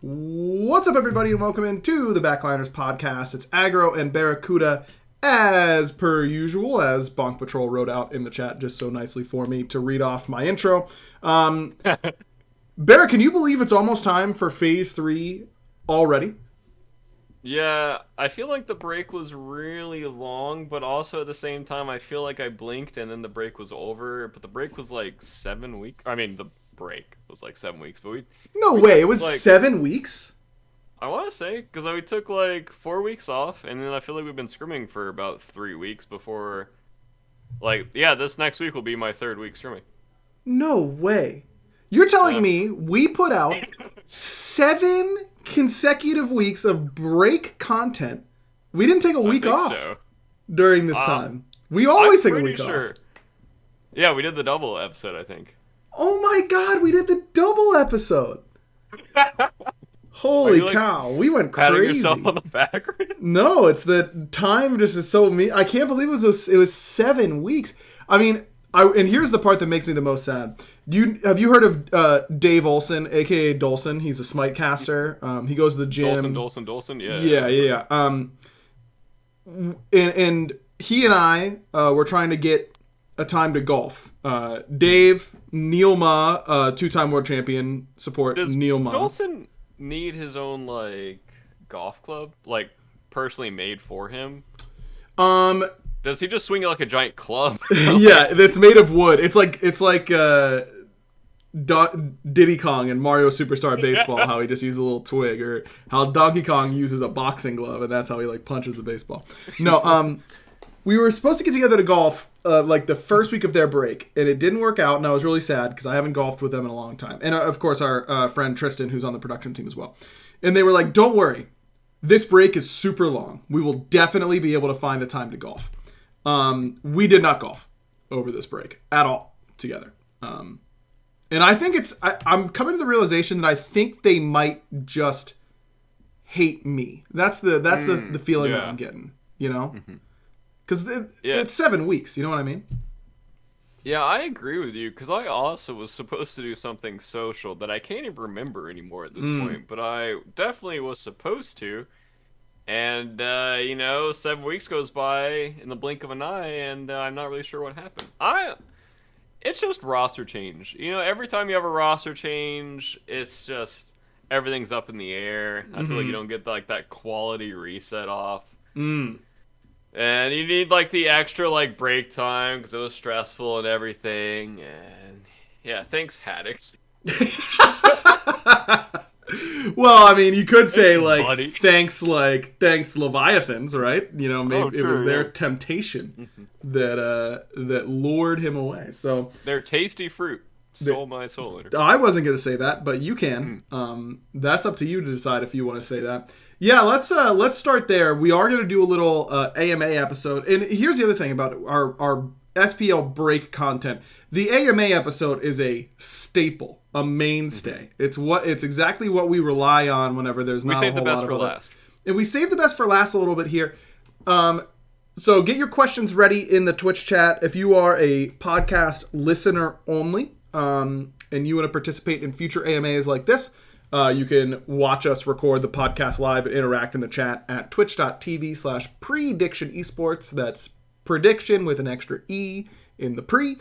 What's up, everybody, and welcome into the Backliners podcast. It's Aggro and BaRRaCCuDDa, as per usual, as Bonk Patrol wrote out in the chat just so nicely for me to read off my intro. Barra, can you believe it's almost time for Phase 3 already? Yeah, I feel like the break was really long, but also at the same time, I feel like I blinked and then the break was over. But the break was like 7 weeks. I mean, the break was like 7 weeks, but No we way, took it was like 7 weeks? I want to say because we took like 4 weeks off, and then I feel like we've been scrimming for about 3 weeks before. This next week will be my third week scrimming. No way. You're telling Yeah. me we put out 7 consecutive weeks of break content. We didn't take a week off during this time. We always take a week off. Yeah, we did the double episode, I think. Oh my god, we did the double episode. Holy cow, we went crazy. Patting yourself on the back right now? No, it's the time just is so me. I can't believe it was 7 weeks. I mean, and here's the part that makes me the most sad. Have you heard of Dave Olson, aka Dolson? He's a Smite caster. He goes to the gym. Dolson. Yeah. And he and I were trying to get a time to golf. Dave, Neil Ma, two-time world champion support. Does Neil Ma. Dolson need his own golf club, personally made for him? Does he just swing it like a giant club? Yeah, that's made of wood. It's like Diddy Kong and Mario Superstar Baseball, how he just uses a little twig, or how Donkey Kong uses a boxing glove, and that's how he punches the baseball. No, we were supposed to get together to golf the first week of their break, and it didn't work out, and I was really sad because I haven't golfed with them in a long time. And of course, our friend Tristan, who's on the production team as well. And they were like, "Don't worry, this break is super long. We will definitely be able to find a time to golf." We did not golf over this break at all together. And I think I'm coming to the realization that I think they might just hate me. That's the feeling that I'm getting, because it's 7 weeks. You know what I mean? Yeah, I agree with you, because I also was supposed to do something social that I can't even remember anymore at this point, but I definitely was supposed to. And, 7 weeks goes by in the blink of an eye, and I'm not really sure what happened. It's just roster change. Every time you have a roster change, it's just everything's up in the air. I feel like you don't get that quality reset off. And you need the extra break time because it was stressful and everything. And yeah, thanks Haddix. Well, I mean, you could say thanks, thanks Leviathans, right? Maybe it was their temptation that lured him away. So their tasty fruit stole my soul. I wasn't going to say that, but you can. That's up to you to decide if you want to say that. Yeah, let's start there. We are going to do a little AMA episode, and here's the other thing about our SPL break content. The AMA episode is a staple, a mainstay. It's exactly what we rely on whenever there's not a whole lot of We saved the best for last. And we saved the best for last a little bit here. So get your questions ready in the Twitch chat. If you are a podcast listener only, and you want to participate in future AMAs like this, you can watch us record the podcast live and interact in the chat at twitch.tv/prediction esports. That's prediction with an extra E in the pre.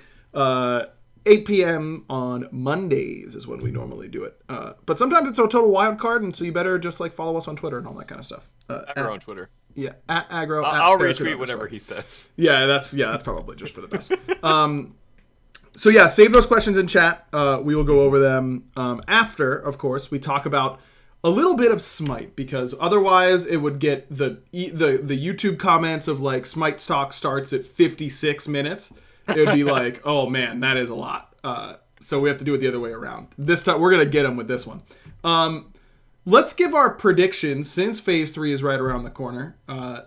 8 p.m. on Mondays is when we normally do it. But sometimes it's a total wild card, and so you better just follow us on Twitter and all that kind of stuff. Aggro on Twitter. Yeah, at Aggro. I'll retweet whatever he says. Yeah, that's probably just for the best. So yeah, save those questions in chat. We will go over them after, of course, we talk about a little bit of Smite, because otherwise it would get the YouTube comments of Smite stock starts at 56 minutes. It would be oh man, that is a lot. So we have to do it the other way around. This time we're gonna get them with this one. Let's give our predictions, since Phase 3 is right around the corner.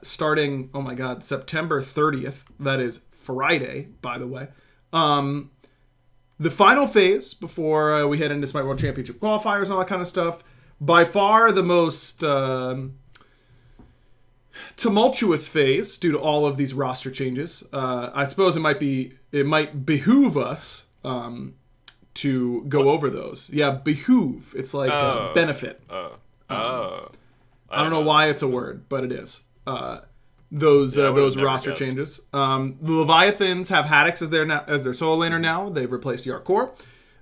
Starting, oh my god, September 30th. That is Friday, by the way. The final phase before we head into Smite World Championship qualifiers and all that kind of stuff. By far the most tumultuous phase due to all of these roster changes. I suppose it might behoove us to go over those. Yeah, behoove. It's like benefit. I don't know why it's a word, but it is. Those roster changes. The Leviathans have Haddix as their solo laner now. They've replaced Yarkor.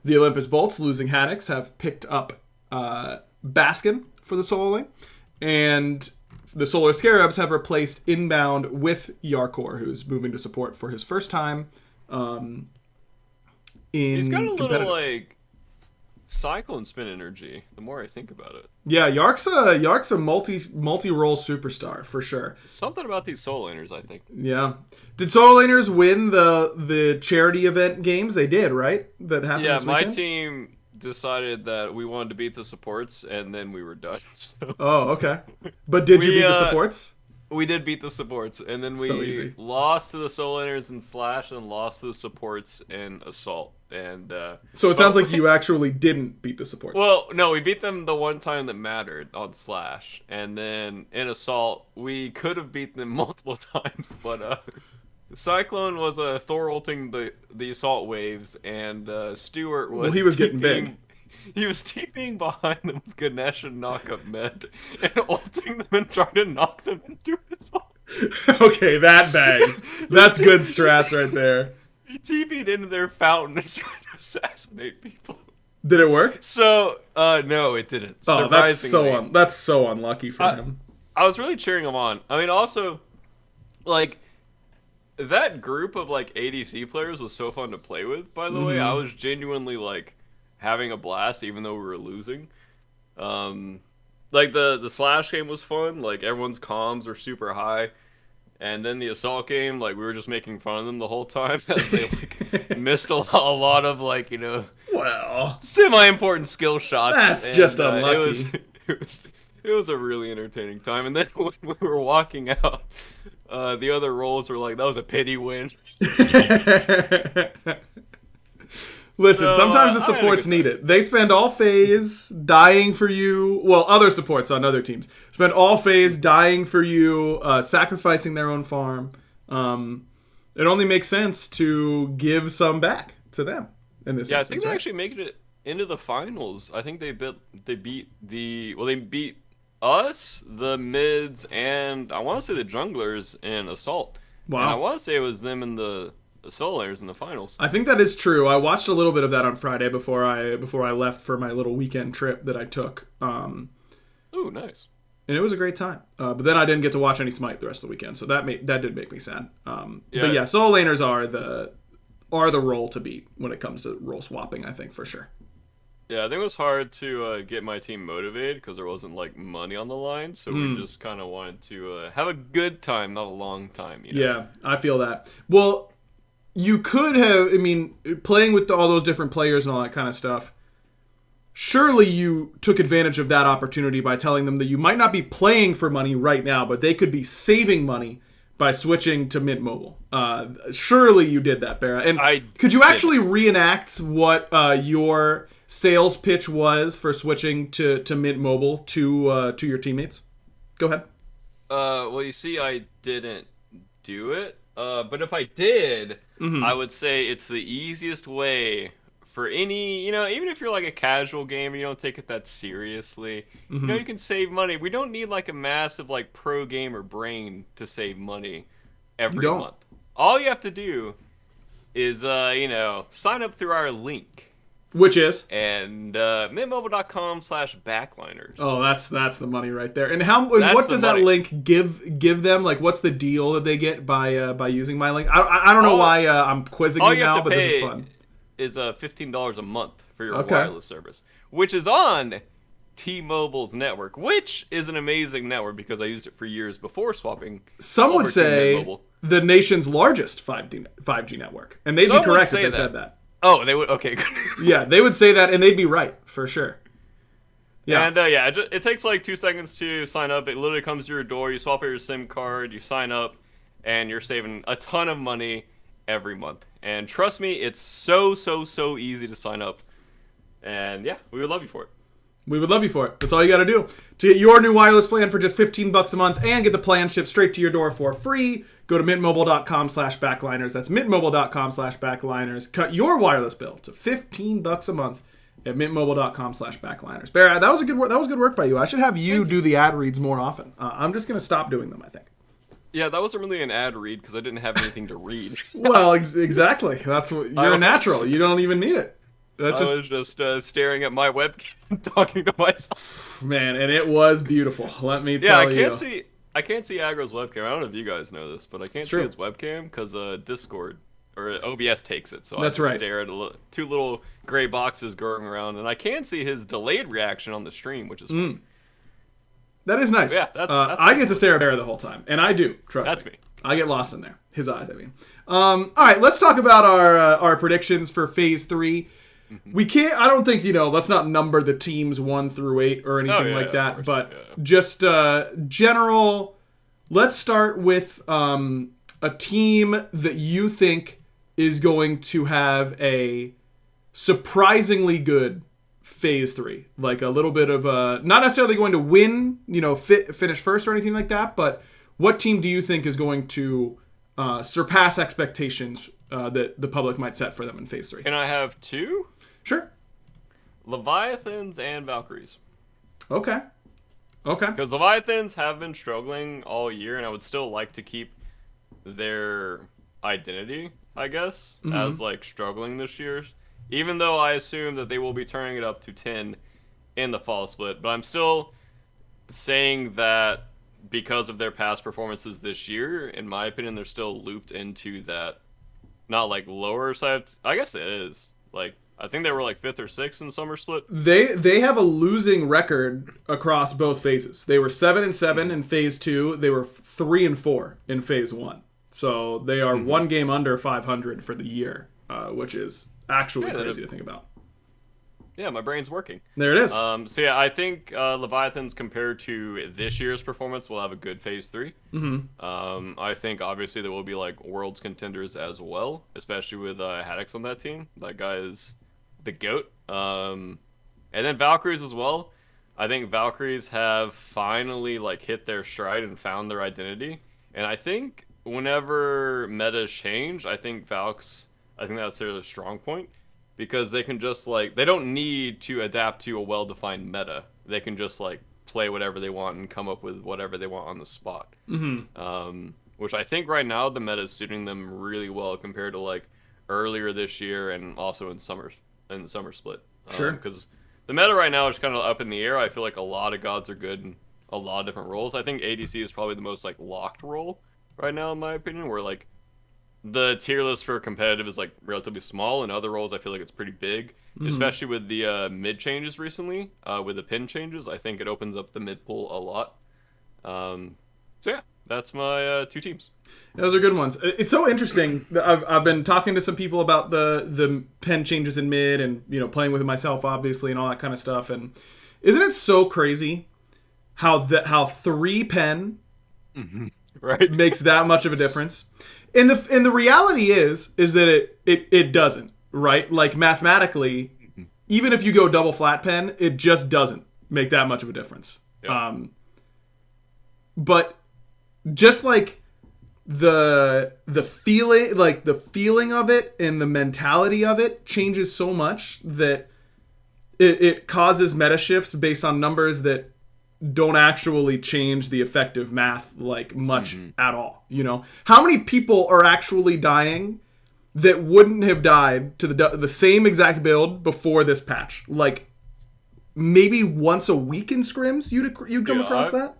The Olympus Bolts, losing Haddix, have picked up Baskin for the solo lane. And the Solar Scarabs have replaced Inbound with Yarkor, who's moving to support for his first time in He's got a little, like, Cyclone Spin energy, the more I think about it. Yeah, Yark's a multi-role superstar, for sure. Something about these solo laners, I think. Yeah. Did solo laners win the charity event games? They did, right? That happened this weekend? Yeah, my team decided that we wanted to beat the supports, and then we were done. So. Oh, okay. But did you beat the supports? We did beat the supports, and then we lost to the solo laners in Slash, and lost to the supports in Assault. And so it sounds like you actually didn't beat the supports. Well, no, we beat them the one time that mattered on Slash, and then in Assault we could have beat them multiple times, but Cyclone was Thor ulting the Assault waves, and Stewart was he was getting big. He was TPing behind them, Ganesh and Knockup Med, and ulting them and trying to knock them into Assault. Okay, that bags. That's good strats right there. He TP'd into their fountain and tried to assassinate people. Did it work? So, no, it didn't. Oh, that's so unlucky for him. I was really cheering him on. I mean, also, like, that group of, like, ADC players was so fun to play with, by the way. I was genuinely, like, having a blast, even though we were losing. Like, the Slash game was fun. Like, everyone's comms were super high. And then the Assault game, like, we were just making fun of them the whole time as they, like, missed a lot of, like, you know, semi-important skill shots. That's just unlucky. It was a really entertaining time. And then when we were walking out, the other roles were like, that was a pity win. Listen, sometimes the supports need it. They spend all phase dying for you. Well, other supports on other teams spend all phase dying for you, sacrificing their own farm. It only makes sense to give some back to them in this instance, I think they actually made it into the finals. I think they beat us, the mids, and I want to say the junglers in Assault. Wow. And I want to say it was them in the solo laners in the finals. I think that is true. I watched a little bit of that on Friday before I left for my little weekend trip that I took. Ooh, nice. And it was a great time. But then I didn't get to watch any Smite the rest of the weekend, so that did make me sad. But yeah, solo laners are the role to beat when it comes to role swapping, I think, for sure. Yeah, I think it was hard to get my team motivated because there wasn't, like, money on the line, so we just kind of wanted to have a good time, not a long time. You know? Yeah, I feel that. Well, you could have, I mean, playing with all those different players and all that kind of stuff, surely you took advantage of that opportunity by telling them that you might not be playing for money right now, but they could be saving money by switching to Mint Mobile. Surely you did that, BaRRa. And could you actually reenact what your sales pitch was for switching to Mint Mobile to your teammates? Go ahead. Well, you see, I didn't do it. But if I did, I would say it's the easiest way for any, you know, even if you're like a casual gamer, you don't take it that seriously. You know, you can save money. We don't need like a massive like pro gamer brain to save money every month. All you have to do is, you know, sign up through our link. Which is? And mintmobile.com/backliners. Oh, that's the money right there. And what does that link give them? Like, what's the deal that they get by using my link? I don't know why I'm quizzing you now, but this is fun. Is $15 a month for your wireless service, which is on T-Mobile's network, which is an amazing network because I used it for years before swapping. Some would say the nation's largest 5G network, and they'd be correct if they said that. Oh, they would? Okay, good. Yeah, they would say that, and they'd be right, for sure. Yeah. And, it takes, like, 2 seconds to sign up. It literally comes to your door. You swap out your SIM card, you sign up, and you're saving a ton of money every month. And trust me, it's so easy to sign up. And, yeah, we would love you for it. We would love you for it. That's all you got to do. To get your new wireless plan for just $15 a month and get the plan shipped straight to your door for free, Go to mintmobile.com/backliners. That's mintmobile.com/backliners. Cut your wireless bill to $15 a month at mintmobile.com/backliners. Bear, that was good work by you. I should have you do the ad reads more often. I'm just going to stop doing them, I think. Yeah, that wasn't really an ad read because I didn't have anything to read. Well, exactly. That's what you're a natural. You don't even need it. I was just staring at my webcam, talking to myself. Man, and it was beautiful. Let me tell you. I can't see Aggro's webcam. I don't know if you guys know this, but I can't see his webcam because Discord or OBS takes it. So I just stare at two little gray boxes going around, and I can see his delayed reaction on the stream, which is fun. That is nice. Yeah, that's I get to stare at Bear the whole time, and I do. Trust me. I get lost in there. His eyes, I mean. All right, let's talk about our predictions for Phase 3. We can't. I don't think let's not number the teams 1 through 8 or anything like that. But just general. Let's start with a team that you think is going to have a surprisingly good Phase 3, like a little bit of not necessarily going to win, finish first or anything like that. But what team do you think is going to surpass expectations that the public might set for them in Phase 3? Can I have 2? Sure. Leviathans and Valkyries. Okay. Because Leviathans have been struggling all year, and I would still like to keep their identity, I guess, as like struggling this year. Even though I assume that they will be turning it up to 10 in the fall split. But I'm still saying that because of their past performances this year, in my opinion, they're still looped into that, not like lower side. I guess it is. Like, I think they were like 5th or 6th in summer split. They have a losing record across both phases. They were 7-7 in Phase 2. They were 3-4 in Phase 1. So they are one game under 500 for the year, which is actually crazy to think about. Yeah, my brain's working. There it is. So yeah, I think Leviathans compared to this year's performance will have a good Phase 3. I think obviously there will be like Worlds contenders as well, especially with Haddix on that team. That guy is the GOAT. And then Valkyries as well. I think Valkyries have finally like hit their stride and found their identity. And I think whenever metas change, I think that's their strong point. Because they can just like, they don't need to adapt to a well-defined meta. They can just like play whatever they want and come up with whatever they want on the spot. Which I think right now the meta is suiting them really well compared to like earlier this year and also in the summer split. Sure. Because the meta right now is kind of up in the air. I feel like a lot of gods are good in a lot of different roles. I think ADC is probably the most like locked role right now in my opinion, where like the tier list for competitive is like relatively small. In other roles I feel like it's pretty big, especially with the mid changes recently, with the pin changes. I think it opens up the mid pool a lot. So yeah, that's my 2 teams. Those are good ones. It's so interesting. I've been talking to some people about the pen changes in mid and playing with it myself obviously and all that kind of stuff. And isn't it so crazy how 3 pen right makes that much of a difference? And the reality is that it doesn't, right? Like mathematically, even if you go double flat pen, it just doesn't make that much of a difference. Yep. But just like the feeling of it and the mentality of it changes so much that it causes meta shifts based on numbers that don't actually change the effective math like much at all. How many people are actually dying that wouldn't have died to the same exact build before this patch? Like maybe once a week in scrims you'd come across that.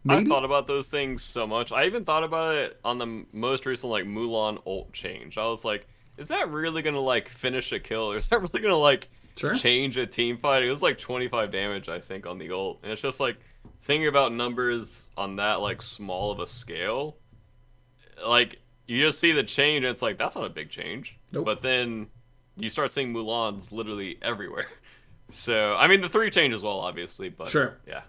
Maybe? I've thought about those things so much. I even thought about it on the most recent like Mulan ult change. I was like, is that really gonna like finish a kill, or is that really gonna like change a team fight? It was like 25 damage I think on the ult, and it's just like thinking about numbers on that like small of a scale, like you just see the change and it's like that's not a big change. Nope. But then you start seeing Mulans literally everywhere. So I mean the 3 change as well obviously, but yeah.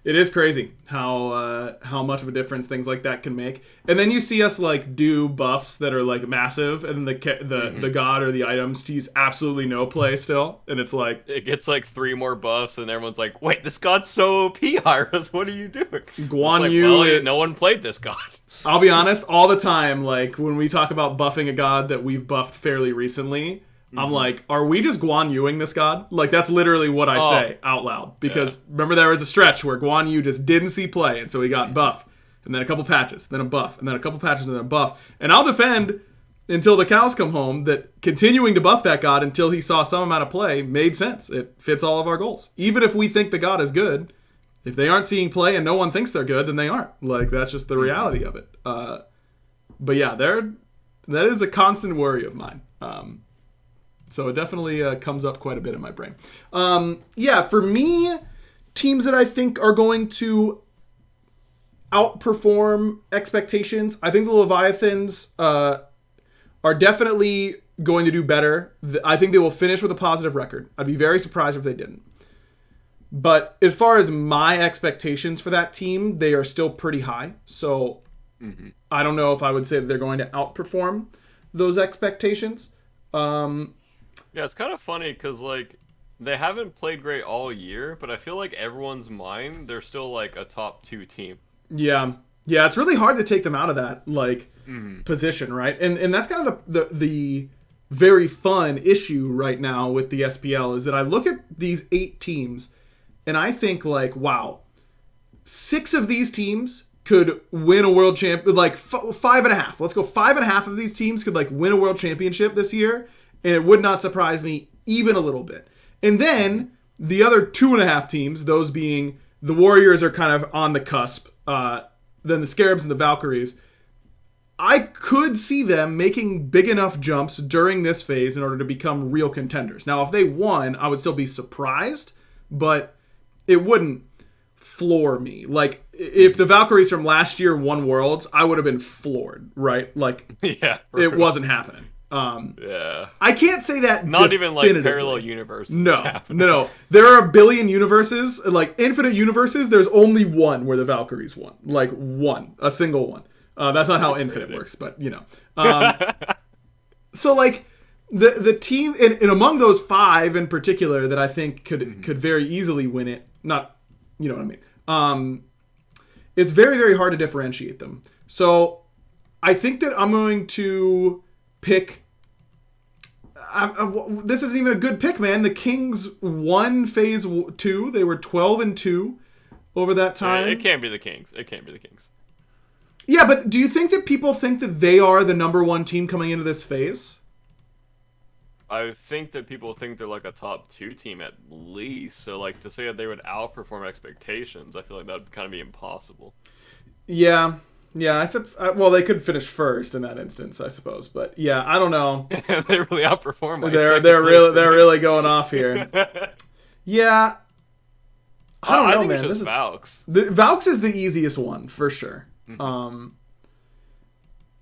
It is crazy how much of a difference things like that can make. And then you see us like do buffs that are like massive, and the god or the item sees absolutely no play still, and it's like it gets like 3 more buffs, and everyone's like, "Wait, this god's so OP, Hyros. What are you doing?" Guan Yu. No one played this god. I'll be honest, all the time, like when we talk about buffing a god that we've buffed fairly recently, I'm like, are we just Guan Yuing this god? Like, that's literally what I say out loud. Because remember, there was a stretch where Guan Yu just didn't see play, and so he got buff. And then a couple patches, then a buff, and then a couple patches, and then a buff. And I'll defend until the cows come home that continuing to buff that god until he saw some amount of play made sense. It fits all of our goals. Even if we think the god is good, if they aren't seeing play and no one thinks they're good, then they aren't. Like, that's just the reality of it. But yeah, that is a constant worry of mine. So it definitely comes up quite a bit in my brain. Yeah, for me, teams that I think are going to outperform expectations, I think the Leviathans are definitely going to do better. I think they will finish with a positive record. I'd be very surprised if they didn't. But as far as my expectations for that team, they are still pretty high. So I don't know if I would say that they're going to outperform those expectations. Yeah, it's kind of funny because, like, they haven't played great all year, but I feel like everyone's mind, they're still, like, a top 2 team. Yeah. Yeah, it's really hard to take them out of that, like, position, right? And that's kind of the very fun issue right now with the SPL is that I look at these 8 teams, and I think, like, wow, 6 of these teams could win a world champ, like, 5.5. Let's go 5.5 of these teams could, like, win a world championship this year. And it would not surprise me even a little bit. And then the other 2.5 teams, those being the Warriors are kind of on the cusp. Then the Scarabs and the Valkyries. I could see them making big enough jumps during this phase in order to become real contenders. Now, if they won, I would still be surprised, but it wouldn't floor me. Like, if the Valkyries from last year won Worlds, I would have been floored, right? Like, yeah, it wasn't happening. Yeah. I can't say that not even like parallel universes. No. There are a billion universes, like infinite universes. There's only one where the Valkyries won, like one, a single one. That's not how infinite works, but you know. So like the team, and among those 5 in particular that I think could very easily win it. Not, you know what I mean. It's very, very hard to differentiate them. So I think that I'm going to pick. This isn't even a good pick, man. The Kings won phase 2. They were 12-2 over that time. It can't be the Kings. Yeah, but do you think that people think that they are the number 1 team coming into this phase? I think that people think they're like a top 2 team at least. So like to say that they would outperform expectations, I feel like that would kind of be impossible. Yeah. Yeah, well, they could finish first in that instance, I suppose. But yeah, I don't know. They really outperform. They're really going off here. Yeah, I don't know, man. This is Valks. Valks is the easiest one for sure.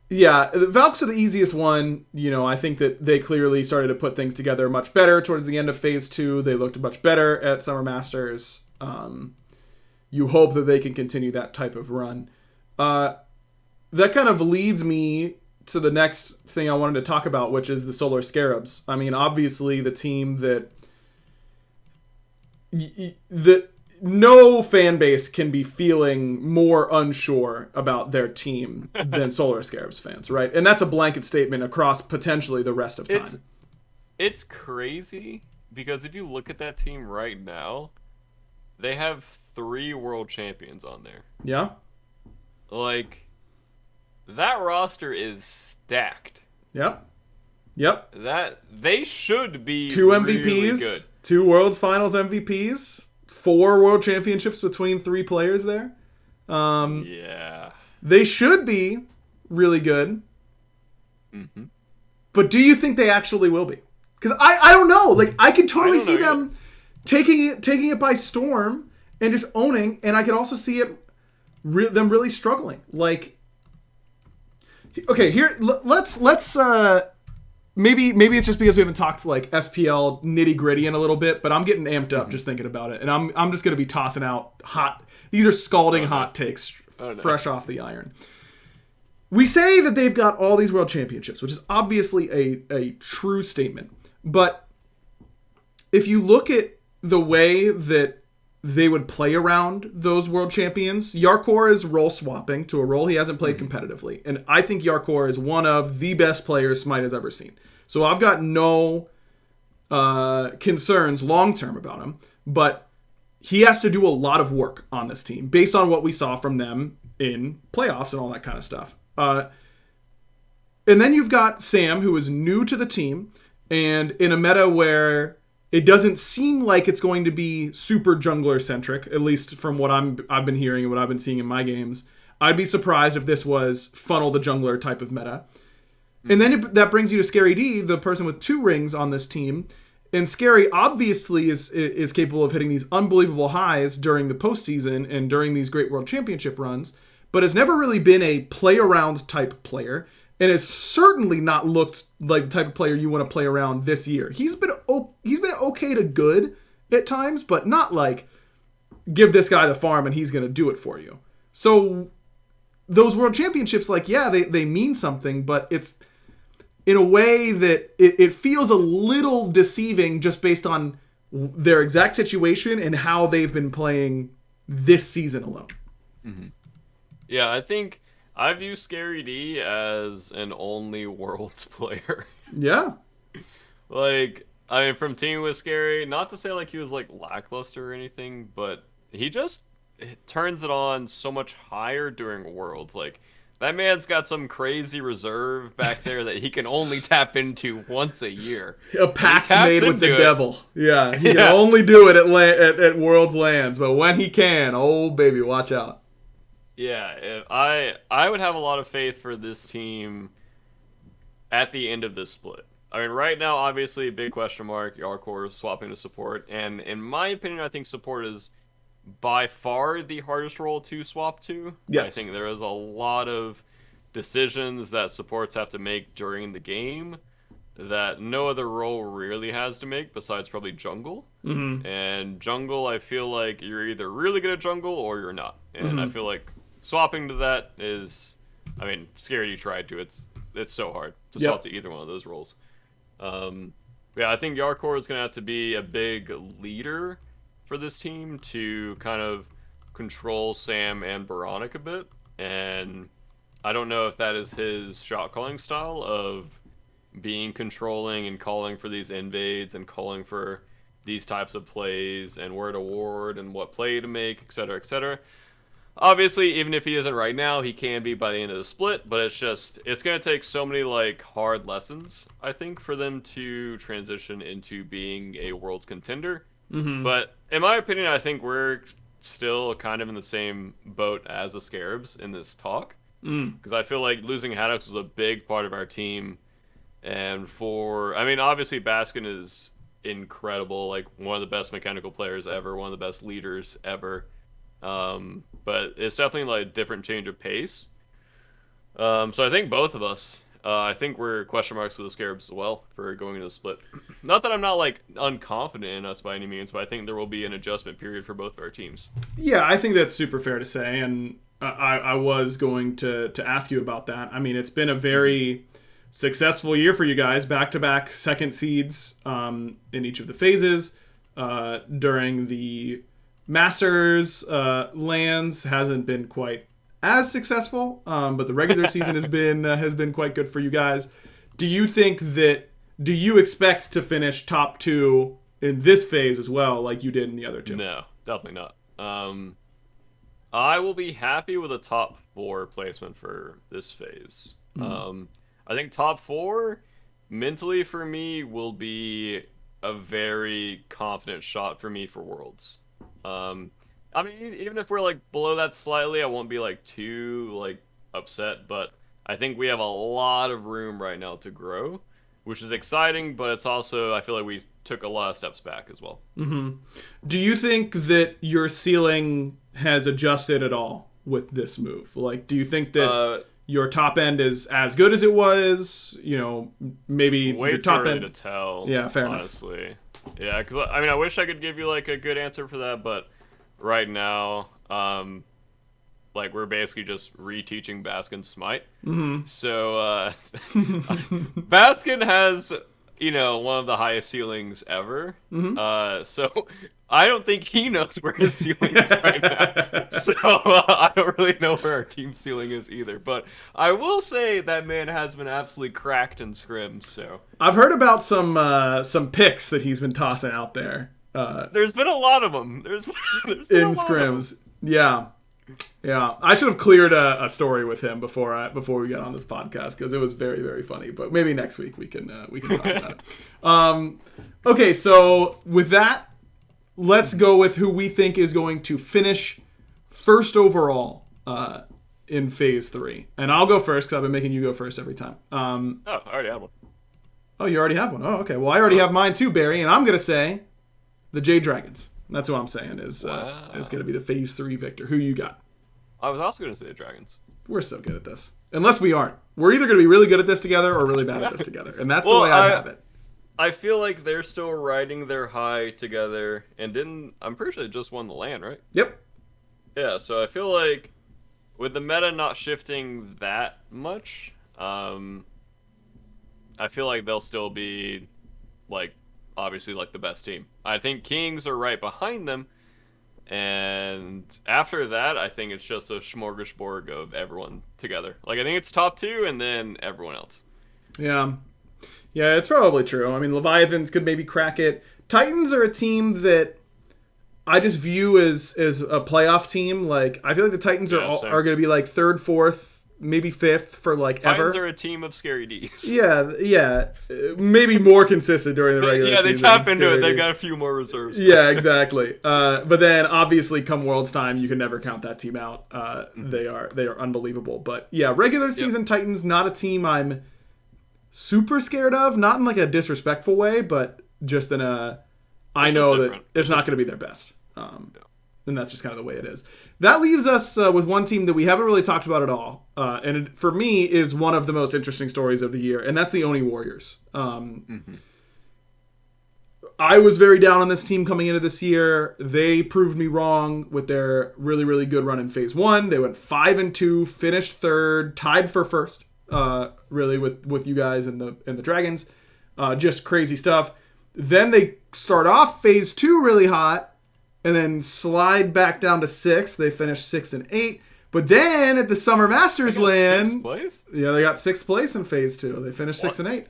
Yeah, the Valks are the easiest one. You know, I think that they clearly started to put things together much better towards the end of phase 2. They looked much better at Summer Masters. You hope that they can continue that type of run. That kind of leads me to the next thing I wanted to talk about, which is the Solar Scarabs. I mean, obviously the team that no fan base can be feeling more unsure about their team than Solar Scarabs fans, right? And that's a blanket statement across potentially the rest of time. It's crazy because if you look at that team right now, they have 3 world champions on there. Yeah. Like, that roster is stacked. Yep. That they should be 2 MVPs, really good. 2 Worlds Finals MVPs, 4 World Championships between 3 players there. Yeah. They should be really good. But do you think they actually will be? Because I don't know. Like, I could totally see them taking it by storm and just owning, and I could also see it them really struggling. Like, okay, here let's maybe it's just because we haven't talked like SPL nitty gritty in a little bit, but I'm getting amped up just thinking about it, and I'm just gonna be tossing out hot. These are scalding hot takes, fresh off the iron. We say that they've got all these world championships, which is obviously a true statement. But if you look at the way that they would play around those world champions, Yarkor is role swapping to a role he hasn't played competitively. And I think Yarkor is one of the best players Smite has ever seen. So I've got no concerns long-term about him. But he has to do a lot of work on this team based on what we saw from them in playoffs and all that kind of stuff. And then you've got Sam, who is new to the team, and in a meta where it doesn't seem like it's going to be super jungler-centric, at least from what I've been hearing and what I've been seeing in my games. I'd be surprised if this was funnel the jungler type of meta. And then that brings you to Scary D, the person with 2 rings on this team. And Scary obviously is capable of hitting these unbelievable highs during the postseason and during these great World Championship runs, but has never really been a play-around type player, and has certainly not looked like the type of player you want to play around this year. He's been okay to good at times, but not like, give this guy the farm and he's going to do it for you. So those World Championships, like, yeah, they mean something, but it's in a way that it feels a little deceiving just based on their exact situation and how they've been playing this season alone. Mm-hmm. Yeah, I think I view Scary D as an only Worlds player. Yeah. Like, I mean, from teaming with Scary, not to say like he was like lackluster or anything, but he just turns it on so much higher during Worlds. Like, that man's got some crazy reserve back there that he can only tap into once a year. A pact made with the devil. Yeah, he can only do it at Worlds lands, but when he can, oh baby, watch out. Yeah, I would have a lot of faith for this team at the end of this split. I mean, right now, obviously, a big question mark. Yarkor swapping to support, and in my opinion, I think support is by far the hardest role to swap to. Yes. I think there is a lot of decisions that supports have to make during the game that no other role really has to make besides probably jungle. Mm-hmm. And jungle, I feel like you're either really good at jungle or you're not. And I feel like swapping to that is, I mean, Scary D tried to. It's so hard to swap to either one of those roles. Yeah, I think Yarkor is going to have to be a big leader for this team to kind of control Sam and BaRRaCCuDDa a bit. And I don't know if that is his shot calling style of being controlling and calling for these invades and calling for these types of plays and where to ward and what play to make, etc., etc. Obviously, even if he isn't right now, he can be by the end of the split, but it's going to take so many, like, hard lessons, I think, for them to transition into being a Worlds contender. Mm-hmm. But in my opinion, I think we're still kind of in the same boat as the Scarabs in this talk. Because I feel like losing Haddox was a big part of our team. And I mean, obviously, Baskin is incredible, like, one of the best mechanical players ever, one of the best leaders ever. But it's definitely like a different change of pace. So I think both of us, I think we're question marks with the Scarabs as well for going into the split. Not that I'm not like unconfident in us by any means, but I think there will be an adjustment period for both of our teams. Yeah, I think that's super fair to say, and I was going to ask you about that. I mean, it's been a very successful year for you guys, back-to-back second seeds in each of the phases. During the Masters lands hasn't been quite as successful, but the regular season has been quite good for you guys. Do you expect to finish top 2 in this phase as well, like you did in the other 2? No, definitely not. I will be happy with a top 4 placement for this phase. I think top 4 mentally for me will be a very confident shot for me for Worlds. I mean, even if we're like below that slightly, I won't be like too like upset, but I think we have a lot of room right now to grow, which is exciting, but it's also, I feel like we took a lot of steps back as well. Mm-hmm. Do you think that your ceiling has adjusted at all with this move? Like, do you think that your top end is as good as it was. Maybe Way your too top early end. to tell. Yeah, fair enough. Honestly, yeah. Cause I wish I could give you like a good answer for that, but right now, like we're basically just reteaching Baskin Smite. Mm-hmm. So Baskin has one of the highest ceilings ever. So I don't think he knows where his ceiling is right now. So I don't really know where our team ceiling is either. But I will say that man has been absolutely cracked in scrims. So I've heard about some picks that he's been tossing out there. There's been a lot of them. There's been in a lot scrims. of them. Yeah. I should have cleared a story with him before we got on this podcast because it was very, very funny. But maybe next week we can talk about it. Okay, so with that, let's go with who we think is going to finish first overall in Phase 3. And I'll go first because I've been making you go first every time. I already have one. Oh, you already have one. Oh, okay. Well, I already have mine too, Barry. And I'm going to say the Jade Dragons. That's who I'm saying is going to be the Phase 3 victor. Who you got? I was also going to say the Dragons. We're so good at this. Unless we aren't. We're either going to be really good at this together or really bad at this together. And that's the way I have it. I feel like they're still riding their high together. And I'm pretty sure they just won the LAN, right? Yep. Yeah, so I feel like with the meta not shifting that much, I feel like they'll still be, like, obviously, like, the best team. I think Kings are right behind them. And after that, I think it's just a smorgasbord of everyone together. Like, I think it's top 2 and then everyone else. Yeah. Yeah, it's probably true. I mean, Leviathans could maybe crack it. Titans are a team that I just view as a playoff team. Like, I feel like the Titans are going to be, like, 3rd, 4th, maybe 5th for, like, ever. Titans are a team of scary Ds. Yeah. Maybe more consistent during the regular season. Yeah, they tap into it. They've got a few more reserves. Yeah, exactly. But then, obviously, come Worlds time, you can never count that team out. They are unbelievable. But, yeah, regular season Titans, not a team I'm super scared of. Not in, like, a disrespectful way, but just in a... I know that it's not going to be their best. And that's just kind of the way it is. That leaves us with one team that we haven't really talked about at all. And it, for me, is one of the most interesting stories of the year. And that's the Oni Warriors. I was very down on this team coming into this year. They proved me wrong with their really, really good run in Phase 1. They went 5-2, finished 3rd, tied for 1st, really, with you guys and the Dragons. Just crazy stuff. Then they start off Phase 2 really hot. And then slide back down to 6th. They finished 6th and 8th. But then at the Summer Masters LAN, 6th place? Yeah, they got 6th place in Phase 2. They finished 6th and 8th.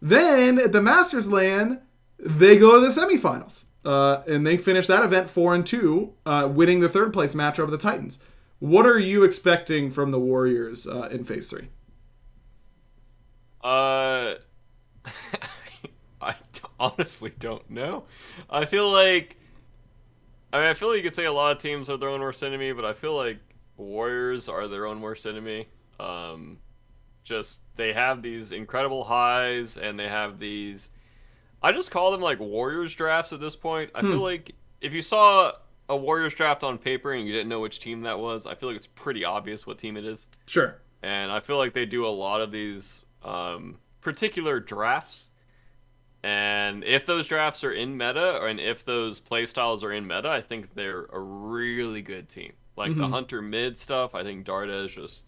Then at the Masters LAN, they go to the semifinals. And they finish that event 4-2, winning the 3rd place match over the Titans. What are you expecting from the Warriors in Phase 3? I honestly don't know. I feel like you could say a lot of teams are their own worst enemy, but I feel like Warriors are their own worst enemy. Just, they have these incredible highs, and they have these... I just call them, like, Warriors drafts at this point. I feel like if you saw a Warriors draft on paper and you didn't know which team that was, I feel like it's pretty obvious what team it is. Sure. And I feel like they do a lot of these particular drafts. And if those drafts are in meta, and if those playstyles are in meta, I think they're a really good team. Like the Hunter mid stuff, I think Darda just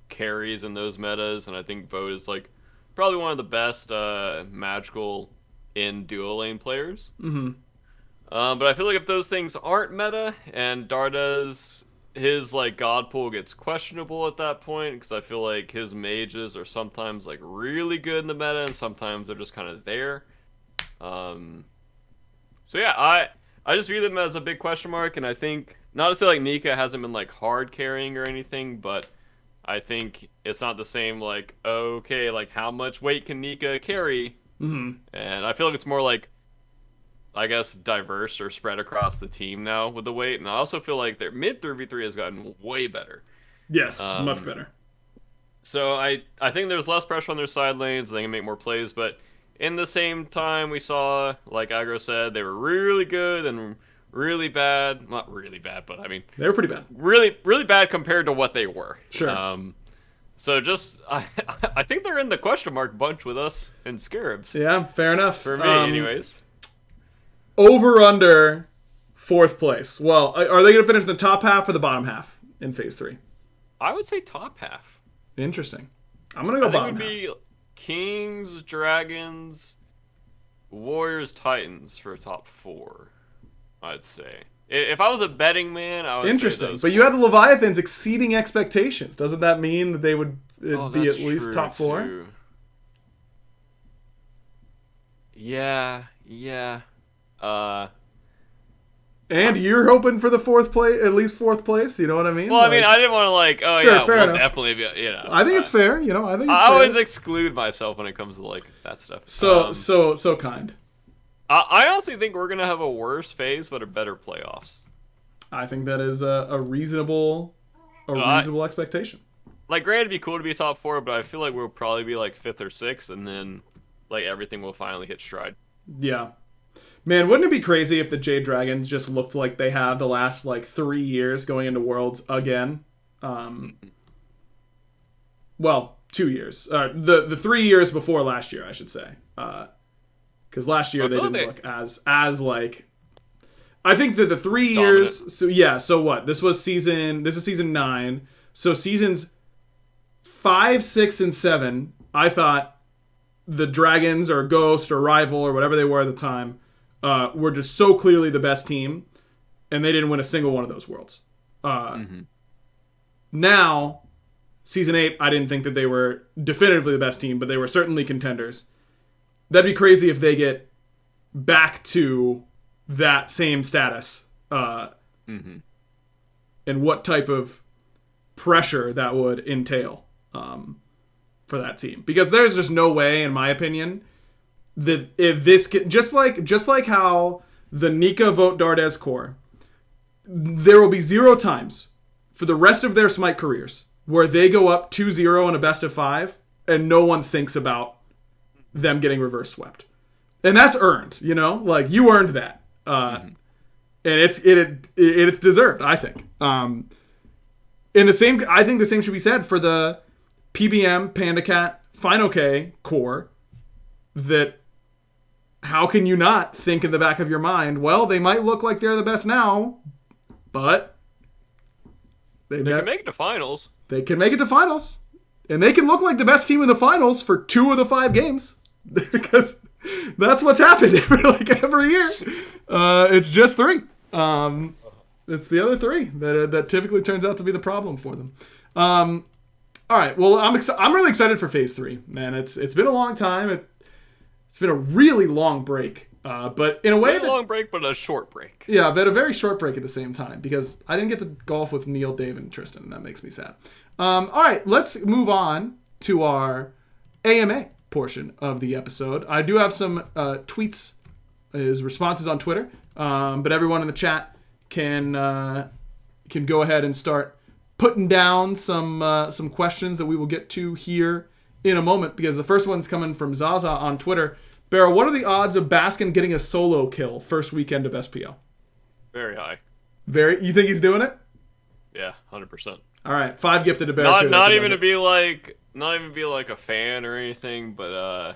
carries in those metas, and I think Vote is like probably one of the best magical in duo lane players. But I feel like if those things aren't meta, and Darda's his like god pool gets questionable at that point, because I feel like his mages are sometimes like really good in the meta, and sometimes they're just kind of there. So yeah, I just view them as a big question mark, and I think, not to say like Nika hasn't been like hard carrying or anything, but I think it's not the same like, okay, like how much weight can Nika carry? And I feel like it's more like, I guess, diverse or spread across the team now with the weight, and I also feel like their mid 3v3 has gotten way better. Yes, much better. So I think there's less pressure on their side lanes, they can make more plays, but in the same time, we saw, like Aggro said, they were really good and really bad. Not really bad, but I mean... They were pretty bad. Really, really bad compared to what they were. Sure. So just I think they're in the question mark bunch with us and Scarabs. Yeah, fair enough. For me, anyways. Over under 4th place. Well, are they going to finish in the top half or the bottom half in phase 3? I would say top half. Interesting. I'm going to go bottom half. It would be Kings, Dragons, Warriors, Titans for top 4, I'd say. If I was a betting man, I would Interesting. say those but you had the Leviathans exceeding expectations. Doesn't that mean that they would be at least top 4? Too. Yeah. And you're hoping for the 4th place, at least 4th place. You know what I mean? Well, I mean, I didn't want to fair enough. definitely be, I think it's fair. You know, I think it's I fair. always exclude myself when it comes to that stuff. So kind. I honestly think we're gonna have a worse phase, but a better playoffs. I think that is a reasonable expectation. Granted, it'd be cool to be top 4, but I feel like we'll probably be 5th or 6th, and then everything will finally hit stride. Yeah. Man, wouldn't it be crazy if the Jade Dragons just looked like they have the last 3 years going into Worlds again? Well, 2 years. The 3 years before last year, I should say. Because last year they didn't look as I think that the 3 years. So what? This is season 9. So seasons 5, 6, and 7. I thought the Dragons or Ghost or Rival or whatever they were at the time were just so clearly the best team, and they didn't win a single one of those Worlds. Now, season 8, I didn't think that they were definitively the best team, but they were certainly contenders. That'd be crazy if they get back to that same status. And what type of pressure that would entail for that team. Because there's just no way, in my opinion, that if this just like how the Nika vote Dardes core, there will be 0 times for the rest of their Smite careers where they go up 2-0 in a best of 5 and no one thinks about them getting reverse swept. And that's earned, you earned that. And it's deserved, I think. I think the same should be said for the PBM, PandaCat, Final K core. That how can you not think in the back of your mind, well, they might look like they're the best now, but they can make it to finals. They can make it to finals. And they can look like the best team in the finals for 2 of the 5 games. Because that's what's happened every year. It's just 3. It's the other 3 that typically turns out to be the problem for them. All right. Well, I'm really excited for phase 3, man. It's been a long time. It's been a really long break. But in a way, a long break, but a short break. Yeah, but a very short break at the same time because I didn't get to golf with Neil, Dave, and Tristan, and that makes me sad. All right, let's move on to our AMA portion of the episode. I do have some tweets, responses on Twitter, but everyone in the chat can go ahead and start putting down some questions that we will get to here in a moment because the first one's coming from Zaza on Twitter. BaRRa, what are the odds of Baskin getting a solo kill first weekend of SPL? Very high. You think he's doing it? Yeah, 100%. All right, 5 gifted to BaRRaCCuDDa. Not even to be like a fan or anything, but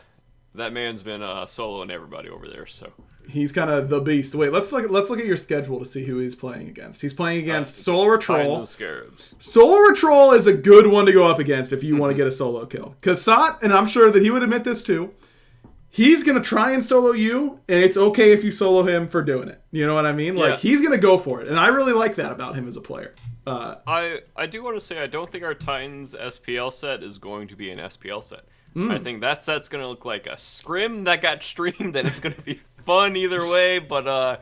that man's been soloing everybody over there. So he's kind of the beast. Wait, let's look at your schedule to see who he's playing against. He's playing against Solar Troll. Solar Troll is a good one to go up against if you want to get a solo kill. Because Sot, and I'm sure that he would admit this too, he's going to try and solo you, and it's okay if you solo him for doing it. You know what I mean? Yeah. He's going to go for it, and I really like that about him as a player. I do want to say I don't think our Titans SPL set is going to be an SPL set. I think that set's going to look like a scrim that got streamed, and it's going to be fun either way, but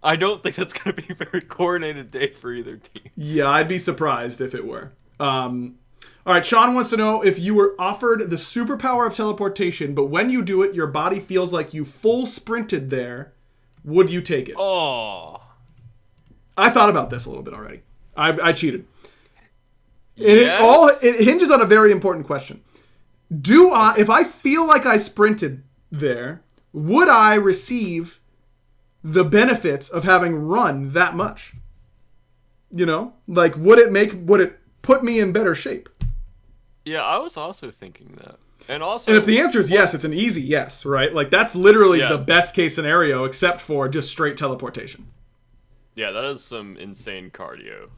I don't think that's going to be a very coordinated day for either team. Yeah, I'd be surprised if it were. All right, Sean wants to know if you were offered the superpower of teleportation, but when you do it, your body feels like you full sprinted there. Would you take it? Oh. I thought about this a little bit already. I cheated. Yes. It hinges on a very important question. If I feel like I sprinted there, would I receive the benefits of having run that much? Would it put me in better shape? Yeah, I was also thinking that. And also, And if the answer is yes, it's an easy yes, right? Like, that's literally Yeah. the best case scenario, except for just straight teleportation. yeah, that is some insane cardio.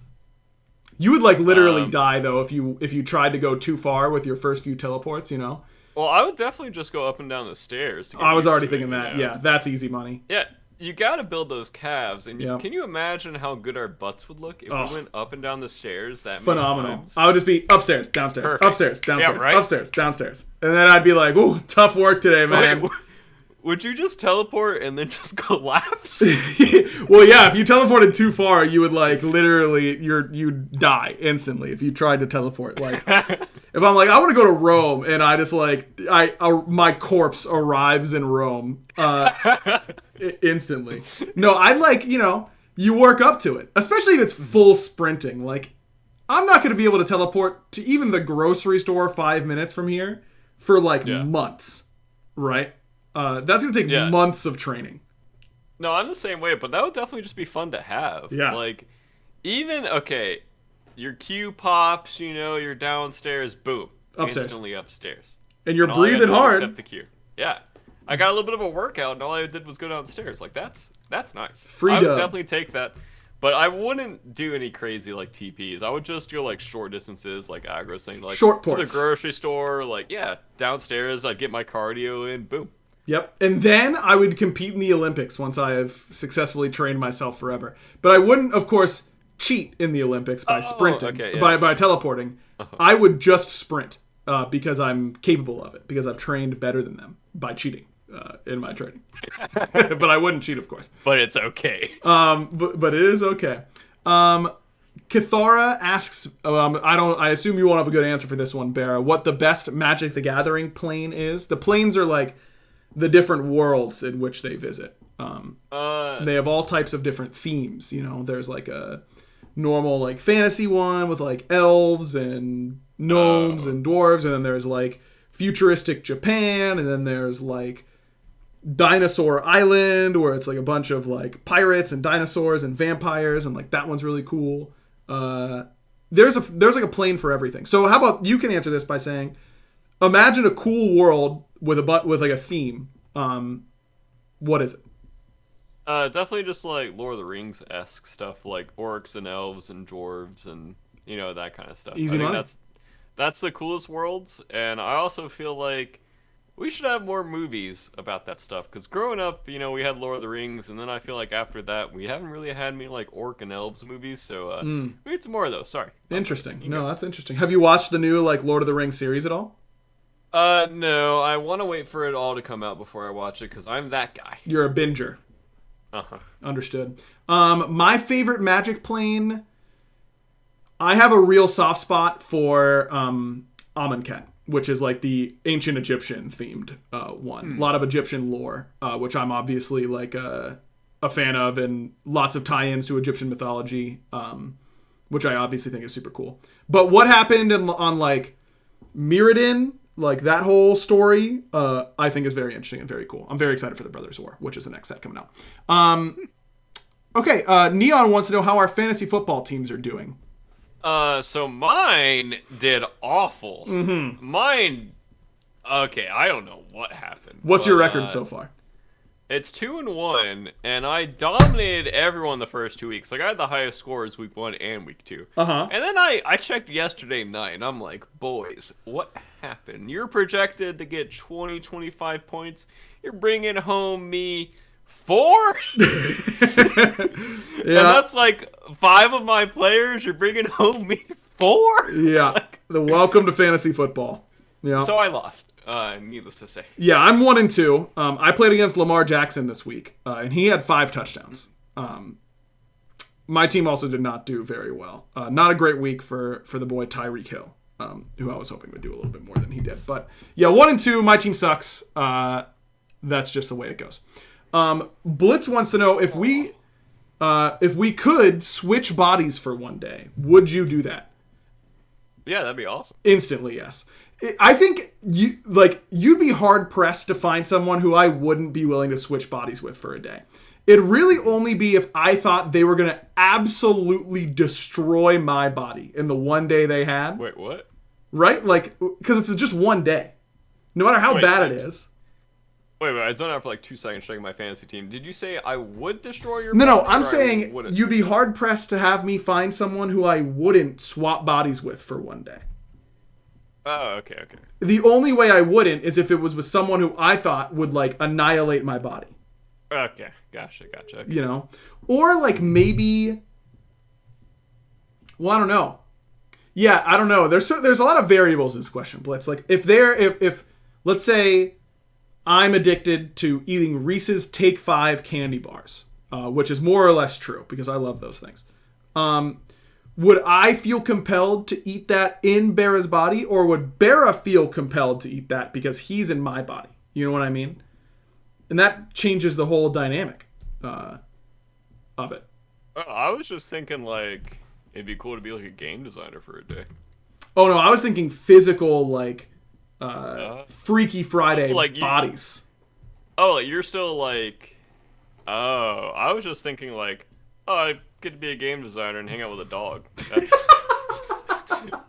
You would, like, literally die, though, if you tried to go too far with your first few teleports, you know? Well, I would definitely just go up and down the stairs. To get I was used already to thinking it, that. you know? Yeah, that's easy money. Yeah, you gotta build those calves, and Yeah. can you imagine how good our butts would look if we went up and down the stairs that Phenomenal. many times? I would just be upstairs, downstairs, Perfect. upstairs, downstairs, Yeah, right? upstairs, downstairs. And then I'd be like, ooh, tough work today, man. Wait, would you just teleport and then just collapse? Well, yeah, if you teleported too far, you would, like, literally, you'd die instantly if you tried to teleport. Like, if I'm like, I want to go to Rome, and I just, like, my corpse arrives in Rome instantly. No, I'd, like, you work up to it, especially if it's full sprinting. Like, I'm not going to be able to teleport to even the grocery store 5 minutes from here for, like, months, right? That's going to take months of training. No, I'm the same way, but that would definitely just be fun to have. Yeah. Like, even, okay, your queue pops, you're downstairs, boom. Upstairs. Instantly upstairs. And you're And all I breathing gotta do is hard. accept the queue. Yeah. I got a little bit of a workout, and all I did was go downstairs. Like, that's nice. Free I would dub. definitely take that. But I wouldn't do any crazy, like, TPs. I would just do, like, short distances, like Aggro saying, like, Short to the ports. grocery store, like, yeah, downstairs, I'd get my cardio in, boom. Yep. And then I would compete in the Olympics once I have successfully trained myself forever. But I wouldn't, of course, cheat in the Olympics by sprinting, okay, yeah. by teleporting. I would just sprint because I'm capable of it, because I've trained better than them by cheating in my training. But I wouldn't cheat, of course. But it's okay. But it is okay. Kithara asks, I assume you won't have a good answer for this one, BaRRa, what the best Magic the Gathering plane is. The planes are like the different worlds in which they visit. They have all types of different themes. There's like a normal, like, fantasy one with, like, elves and gnomes and dwarves, and then there's, like, futuristic Japan, and then there's, like, Dinosaur Island, where it's, like, a bunch of, like, pirates and dinosaurs and vampires, and, like, that one's really cool. There's like a plane for everything. So how about you can answer this by saying, imagine a cool world with like a theme. What is it? Definitely just like Lord of the Rings-esque stuff, like orcs and elves and dwarves and that kind of stuff. Easy I think money. that's the coolest worlds, and I also feel like we should have more movies about that stuff. Because growing up, we had Lord of the Rings, and then I feel like after that we haven't really had any like orc and elves movies. So we need some more of those. Sorry. Interesting. No, that's interesting. Have you watched the new, like, Lord of the Rings series at all? No, I want to wait for it all to come out before I watch it because I'm that guy. You're a binger. Uh-huh. Understood. My favorite Magic plane, I have a real soft spot for Amonkhet, which is like the ancient Egyptian themed one. A lot of Egyptian lore, which I'm obviously like a fan of, and lots of tie-ins to Egyptian mythology, which I obviously think is super cool. But what happened on like Mirrodin, like that whole story, I think is very interesting and very cool. I'm very excited for the Brothers War, which is the next set coming out. Okay, Neon wants to know how our fantasy football teams are doing. So mine did awful. Mm-hmm. Mine, okay, I don't know what happened. What's your record so far? It's 2-1, and I dominated everyone the first 2 weeks. Like, I had the highest scores week 1 and week 2. Uh-huh. And then I checked yesterday night, and I'm like, boys, what happened? You're projected to get 20, 25 points. You're bringing home me 4? Yeah. And that's like 5 of my players. You're bringing home me 4? Yeah. The welcome to fantasy football. Yeah. So I lost. Needless to say. Yeah, I'm 1-2. I played against Lamar Jackson this week, and he had 5 touchdowns. My team also did not do very well. Not a great week for the boy Tyreek Hill, who I was hoping would do a little bit more than he did. But yeah, 1-2. My team sucks. That's just the way it goes. Blitz wants to know if we could switch bodies for one day, would you do that? Yeah, that'd be awesome. Instantly, yes. I think you'd be hard pressed to find someone who I wouldn't be willing to switch bodies with for a day. It'd really only be if I thought they were going to absolutely destroy my body in the one day they had. Wait, what? right? Like, because it's just one day. No matter how bad it is. Wait, I zoned out for like 2 seconds checking my fantasy team. Did you say I would destroy your No, body, I'm saying you'd be hard-pressed to have me find someone who I wouldn't swap bodies with for one day. Oh, okay. The only way I wouldn't is if it was with someone who I thought would, like, annihilate my body. Okay, gotcha. Okay. You know? Or, like, maybe... Well, I don't know. Yeah, I don't know. There's a lot of variables in this question, Blitz. Like, if let's say I'm addicted to eating Reese's Take 5 candy bars, which is more or less true because I love those things. Would I feel compelled to eat that in BaRRa's body, or would BaRRa feel compelled to eat that because he's in my body? You know what I mean? And that changes the whole dynamic of it. I was just thinking, like, it'd be cool to be like a game designer for a day. Oh no, I was thinking physical, like Freaky Friday like bodies. Like you're still like, I was just thinking like, I get to be a game designer and hang out with a dog.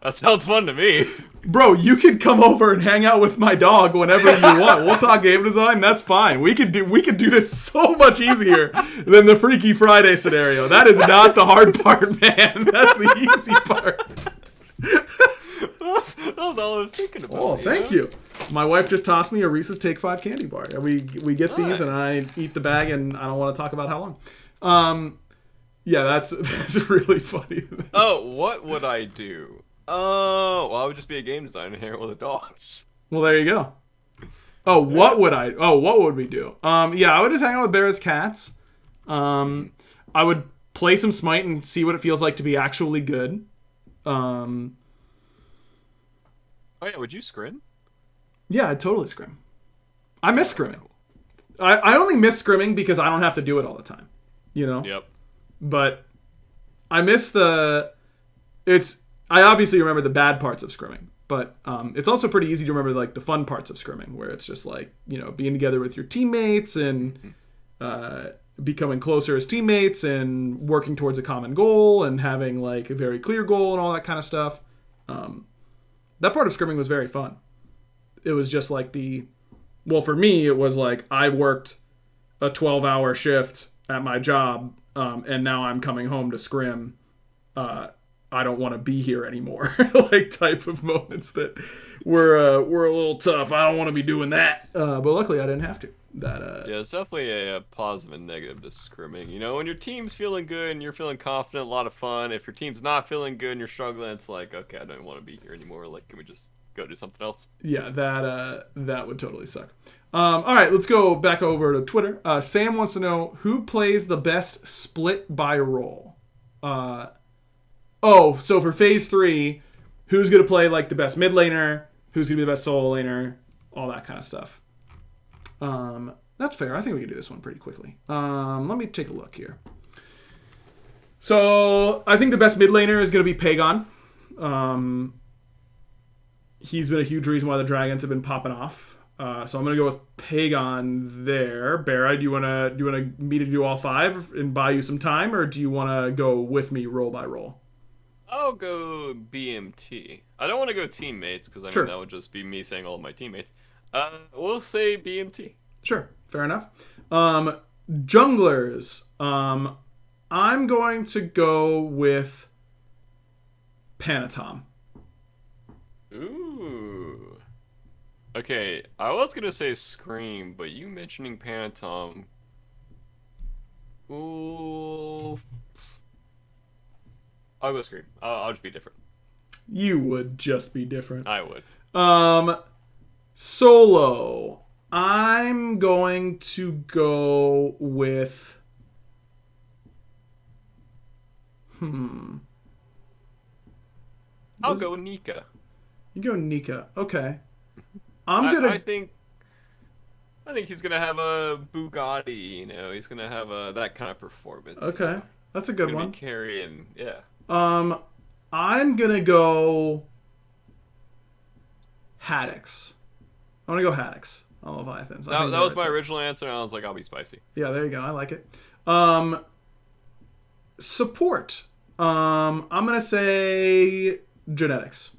That sounds fun to me. Bro, you can come over and hang out with my dog whenever you want. We'll talk game design. That's fine. We could do this so much easier than the Freaky Friday scenario. That is not the hard part, man. That's the easy part. That was all I was thinking about. Oh, thank you. My wife just tossed me a Reese's Take 5 candy bar. We get these, and I eat the bag, and I don't want to talk about how long. Yeah, that's really funny. Oh, what would I do? Oh, well, I would just be a game designer and hang out with the dogs. Well, there you go. What would we do? Yeah, I would just hang out with BaRRa's cats. I would play some Smite and see what it feels like to be actually good. Oh yeah, would you scrim? Yeah, I'd totally scrim. I miss scrimming. I only miss scrimming because I don't have to do it all the time. You know? Yep. But I miss I obviously remember the bad parts of scrimming, but it's also pretty easy to remember like the fun parts of scrimming, where it's just like, you know, being together with your teammates and becoming closer as teammates and working towards a common goal and having like a very clear goal and all that kind of stuff. That part of scrimming was very fun. It was just like for me, it was like I worked a 12-hour shift at my job, and now I'm coming home to scrim. I don't want to be here anymore. Like type of moments that were a little tough. I don't want to be doing that. But luckily I didn't have to. Yeah, it's definitely a positive and negative to scrimming. You know, when your team's feeling good and you're feeling confident, a lot of fun. If your team's not feeling good and you're struggling, it's like, okay, I don't want to be here anymore. Like, can we just go do something else? Yeah, that would totally suck. All right, let's go back over to Twitter. Sam wants to know who plays the best split by role. So for phase 3, who's going to play like the best mid laner, who's going to be the best solo laner, all that kind of stuff. That's fair. I think we can do this one pretty quickly. Let me take a look here. So I think the best mid laner is going to be Pagon. He's been a huge reason why the dragons have been popping off. So I'm going to go with Pagon there. BaRRa, do you want me to do all 5 and buy you some time, or do you want to go with me role by role? I'll go BMT. I don't want to go teammates because mean that would just be me saying all of my teammates. We'll say BMT. Sure, fair enough. Junglers. I'm going to go with Panatom. Ooh. Okay, I was gonna say Scream, but you mentioning Panatom. Ooh. I'll go Scream. I'll just be different. You would just be different. I would. Solo. I'm going to go with... I'll go Nika. You go Nika. Okay. I think he's gonna have a Bugatti. You know, he's gonna have that kind of performance. Okay, you know? That's a good He's one. Be carrying, yeah. I'm gonna go Haddix. I'm gonna go Haddix. I love Leviathans. That was my original answer, and I was like, I'll be spicy. Yeah, there you go. I like it. Support. I'm gonna say Genetics.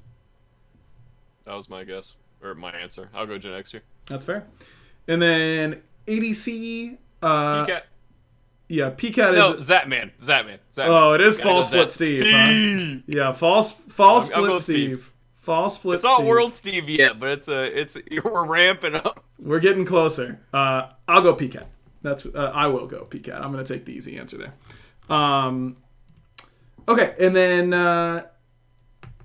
That was my guess or my answer. I'll go Gen X here. That's fair. And then ADC. PCAT. Yeah, PCAT No, is. Zapman. Oh, it is Fall Split Steve. Huh? Yeah, Fall Split Steve. Fall Split Steve. It's not World Steve yet, but we're ramping up. We're getting closer. I'll go PCAT. I will go PCAT. I'm gonna take the easy answer there. Okay, and then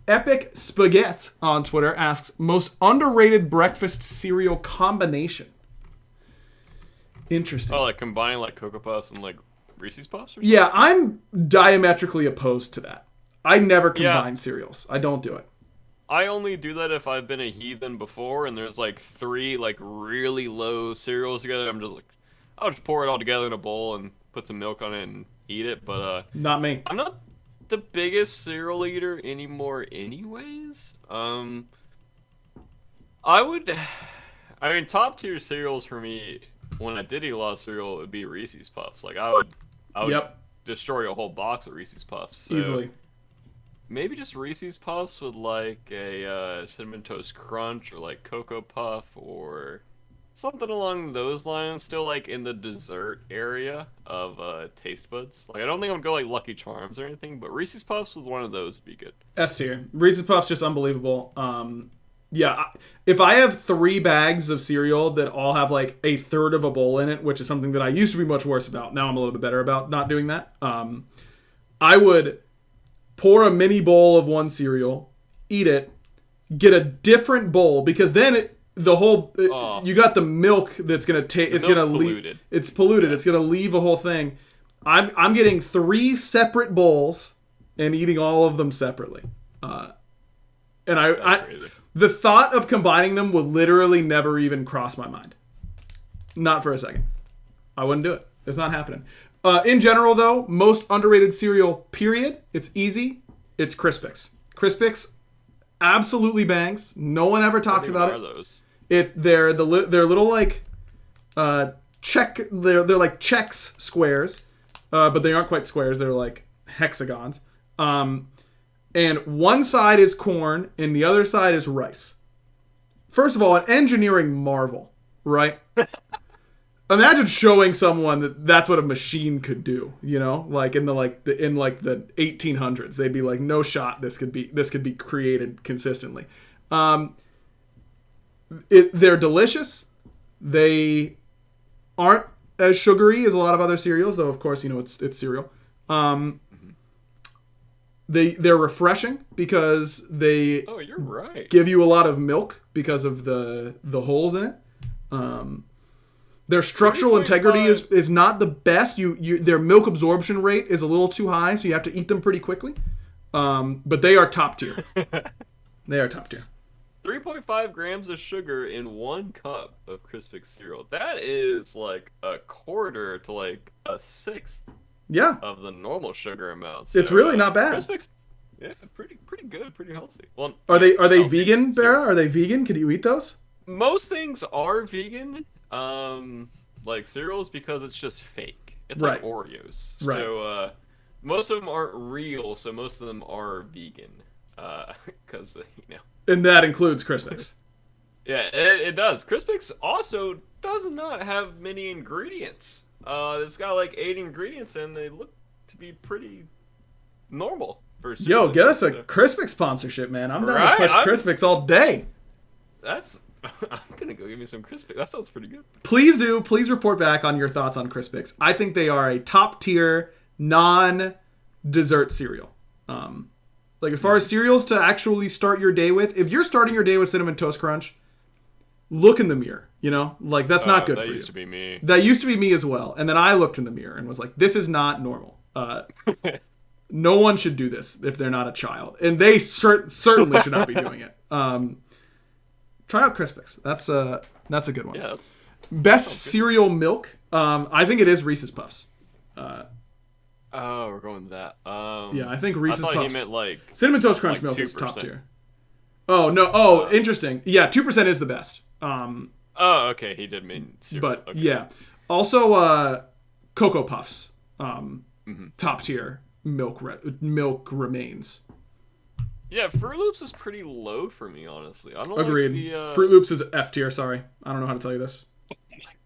Epic Spaghetti on Twitter asks, most underrated breakfast cereal combination. Interesting. Oh, like combining like Cocoa Puffs and like Reese's Puffs? Or yeah, I'm diametrically opposed to that. I never combine cereals. I don't do it. I only do that if I've been a heathen before and there's like 3 like really low cereals together. I'm just like, I'll just pour it all together in a bowl and put some milk on it and eat it. But not me. I'm not the biggest cereal eater anymore anyways. I mean, top tier cereals for me, when I did eat a lot of cereal, it would be Reese's Puffs. Like, I would destroy a whole box of Reese's Puffs. So easily. Maybe just Reese's Puffs with, like, a Cinnamon Toast Crunch or, like, Cocoa Puff or something along those lines. Still, like, in the dessert area of taste buds. Like, I don't think I would go, like, Lucky Charms or anything, but Reese's Puffs with one of those would be good. S tier. Reese's Puffs, just unbelievable. Yeah, if I have 3 bags of cereal that all have like a third of a bowl in it, which is something that I used to be much worse about, now I'm a little bit better about not doing that. I would pour a mini bowl of one cereal, eat it, get a different bowl, because then you got the milk that's gonna take. It's gonna leave. It's polluted. Yeah. It's gonna leave a whole thing. I'm getting 3 separate bowls and eating all of them separately. The thought of combining them would literally never even cross my mind. Not for a second. I wouldn't do it. It's not happening. In general, though, most underrated cereal, period. It's easy. It's Crispix. Crispix absolutely bangs. No one ever talks about it. Those? They're little like they're like Chex squares, but they aren't quite squares. They're like hexagons. And one side is corn, and the other side is rice. First of all, an engineering marvel, right? Imagine showing someone that that's what a machine could do. You know, like in the 1800s, they'd be like, no shot, this could be created consistently. They're delicious. They aren't as sugary as a lot of other cereals, though. Of course, you know it's cereal. They're refreshing because they you're right. give you a lot of milk because of the holes in it. Their structural integrity is not the best. Their milk absorption rate is a little too high, so you have to eat them pretty quickly. But they are top tier. They are top tier. 3.5 grams of sugar in 1 cup of Crispix cereal. That is like a quarter to like a sixth. Yeah. Of the normal sugar amount. So, it's really not bad. Crispix, yeah, pretty good, pretty healthy. Well, are they vegan, BaRRa? Are they vegan? Can you eat those? Most things are vegan, like cereals, because it's just fake. It's like Oreos. Right. So most of them aren't real, so most of them are vegan. Because And that includes Crispix. Yeah, it does. Crispix also does not have many ingredients. It's got like 8 ingredients and they look to be pretty normal for cereal. Yo, get us a Crispix sponsorship, man. I'm down to push Crispix all day. I'm gonna go give me some Crispix. That sounds pretty good. Please do. Please report back on your thoughts on Crispix. I think they are a top tier non-dessert cereal. Like as far as cereals to actually start your day with, if you're starting your day with Cinnamon Toast Crunch, look in the mirror. You know, like that's not good for you. That used to be me. That used to be me as well. And then I looked in the mirror and was like, this is not normal. No one should do this if they're not a child. And they certainly should not be doing it. Try out Crispix. That's a good one. Yeah, Best cereal milk. I think it is Reese's Puffs. We're going with that. Yeah, I think Reese's Puffs. I thought he meant like Cinnamon Toast Crunch milk 2%. Is top tier. Oh no! Oh, interesting. Yeah, 2% is the best. Okay. He did mean cereal. But okay. yeah, also Cocoa Puffs. Top tier milk remains. Yeah, Fruit Loops is pretty low for me, honestly. I don't Agreed. like the Fruit Loops is F tier. Sorry, I don't know how to tell you this.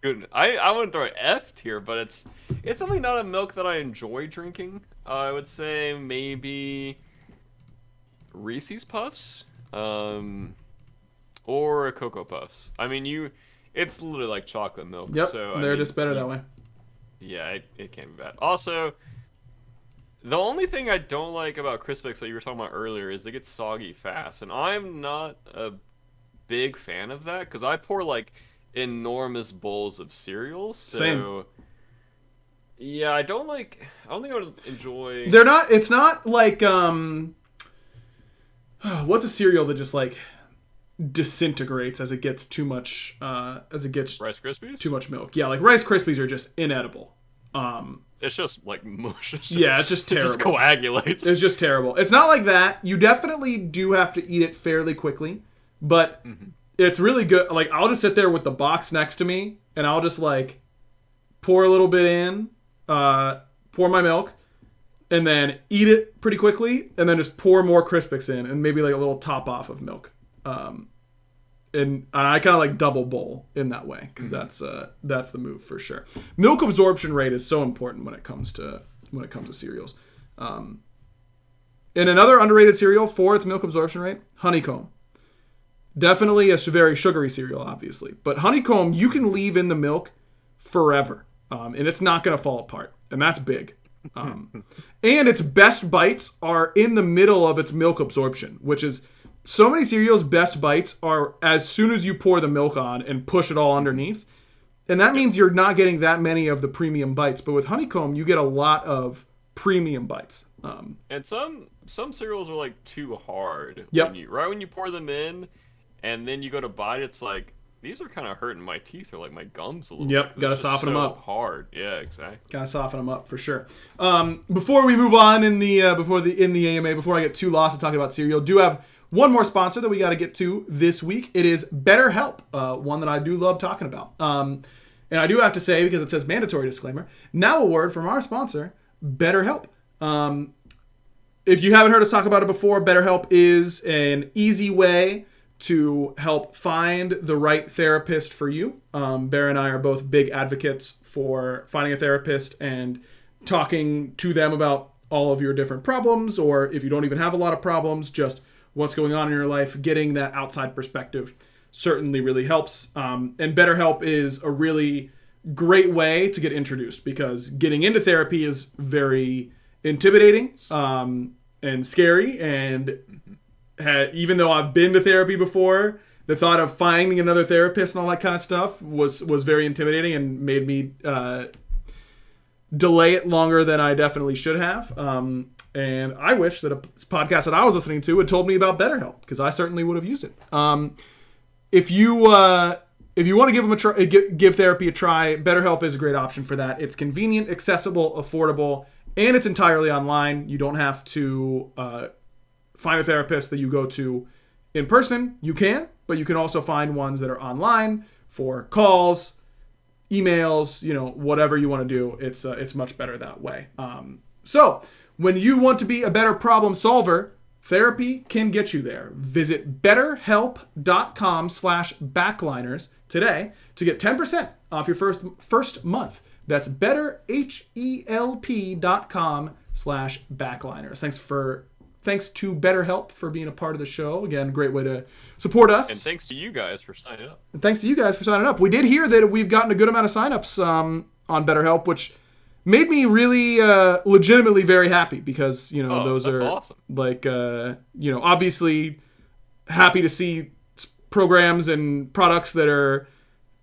good. I wouldn't throw it F tier, but it's definitely not a milk that I enjoy drinking. I would say maybe Reese's Puffs, or a Cocoa Puffs. I mean, it's literally like chocolate milk. Yep, So they're just better that way. Yeah, it can't be bad. Also, the only thing I don't like about Crispix that you were talking about earlier is it gets soggy fast, and I'm not a big fan of that because I pour like enormous bowls of cereal. So Same. yeah, I don't think I would enjoy. They're not. It's not like what's a cereal that just like disintegrates as it gets too much as it gets Rice Krispies. too much milk. Yeah, like Rice Krispies are just inedible. It's just like mush. Yeah, it's just terrible. It just coagulates. It's just terrible. It's not like that. You definitely do have to eat it fairly quickly, but it's really good. Like, I'll just sit there with the box next to me, and I'll just like pour a little bit in, pour my milk, and then eat it pretty quickly, and then just pour more Crispix in, and maybe like a little top off of milk. And I kind of like double bowl in that way because that's the move for sure. Milk absorption rate is so important when it comes to cereals. And another underrated cereal for its milk absorption rate, Honeycomb. Definitely a very sugary cereal, obviously, but Honeycomb you can leave in the milk forever, and it's not going to fall apart, and that's big. And its best bites are in the middle of its milk absorption, which is. So many cereals' best bites are as soon as you pour the milk on and push it all underneath. And that means you're not getting that many of the premium bites. But with Honeycomb, you get a lot of premium bites. And some cereals are like too hard. Yep. When you pour them in, and then you go to bite, it's like these are kind of hurting my teeth or like my gums a little bit. Yep, gotta soften them up. Hard, yeah, exactly. Gotta soften them up for sure. Before we move on in the AMA, before I get too lost in talking about cereal, do have one more sponsor that we got to get to this week. It is BetterHelp, one that I do love talking about. And I do have to say, because it says mandatory disclaimer, now a word from our sponsor, BetterHelp. If you haven't heard us talk about it before, BetterHelp is an easy way to help find the right therapist for you. Bear and I are both big advocates for finding a therapist and talking to them about all of your different problems, or if you don't even have a lot of problems, just what's going on in your life. Getting that outside perspective certainly really helps. And BetterHelp is a really great way to get introduced because getting into therapy is very intimidating and scary. And even though I've been to therapy before, the thought of finding another therapist and all that kind of stuff was very intimidating and made me delay it longer than I definitely should have. And I wish that a podcast that I was listening to had told me about BetterHelp because I certainly would have used it. If you want to give therapy a try, BetterHelp is a great option for that. It's convenient, accessible, affordable, and it's entirely online. You don't have to find a therapist that you go to in person. You can, but you can also find ones that are online for calls, emails, whatever you want to do. It's much better that way. So when you want to be a better problem solver, therapy can get you there. Visit betterhelp.com/backliners today to get 10% off your first month. That's betterhelp.com/backliners. Thanks to BetterHelp for being a part of the show. Again, great way to support us. And thanks to you guys for signing up. We did hear that we've gotten a good amount of signups on BetterHelp, which made me really legitimately very happy because, those are awesome. Like, obviously happy to see programs and products that are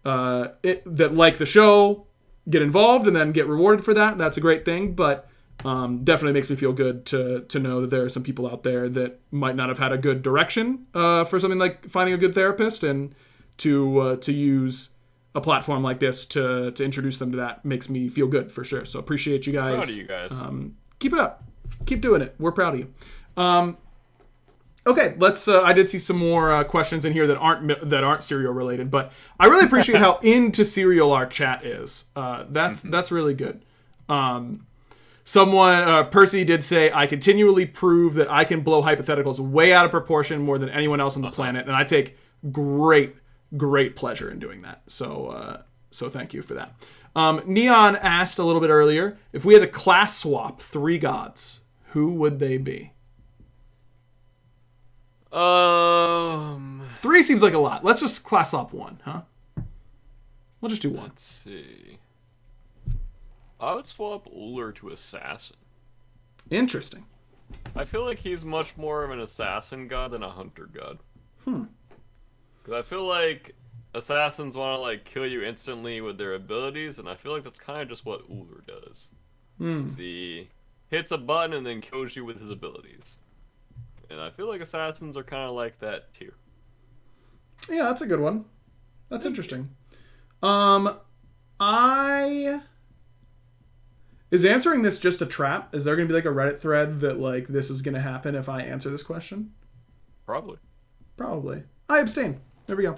that like the show get involved and then get rewarded for that. That's a great thing, but definitely makes me feel good to know that there are some people out there that might not have had a good direction for something like finding a good therapist, and to use a platform like this to introduce them to that makes me feel good for sure. So appreciate you guys. Proud of you guys. Keep it up. Keep doing it. We're proud of you. Okay, let's. I did see some more questions in here that aren't cereal related, but I really appreciate how into cereal our chat is. That's really good. Percy did say, I continually prove that I can blow hypotheticals way out of proportion more than anyone else on the planet, and I take great pleasure in doing that. So thank you for that. Neon asked a little bit earlier, if we had a class swap 3 gods, who would they be? 3 seems like a lot. Let's just class swap 1, huh? We'll just do 1. Let's see. I would swap Uller to Assassin. Interesting. I feel like he's much more of an assassin god than a hunter god. Because I feel like assassins want to like kill you instantly with their abilities, and I feel like that's kind of just what Uller does. He hits a button and then kills you with his abilities. And I feel like assassins are kind of like that too. Yeah, that's a good one. That's interesting. Is answering this just a trap? Is there going to be like a Reddit thread that like this is going to happen if I answer this question? Probably. I abstain. There we go.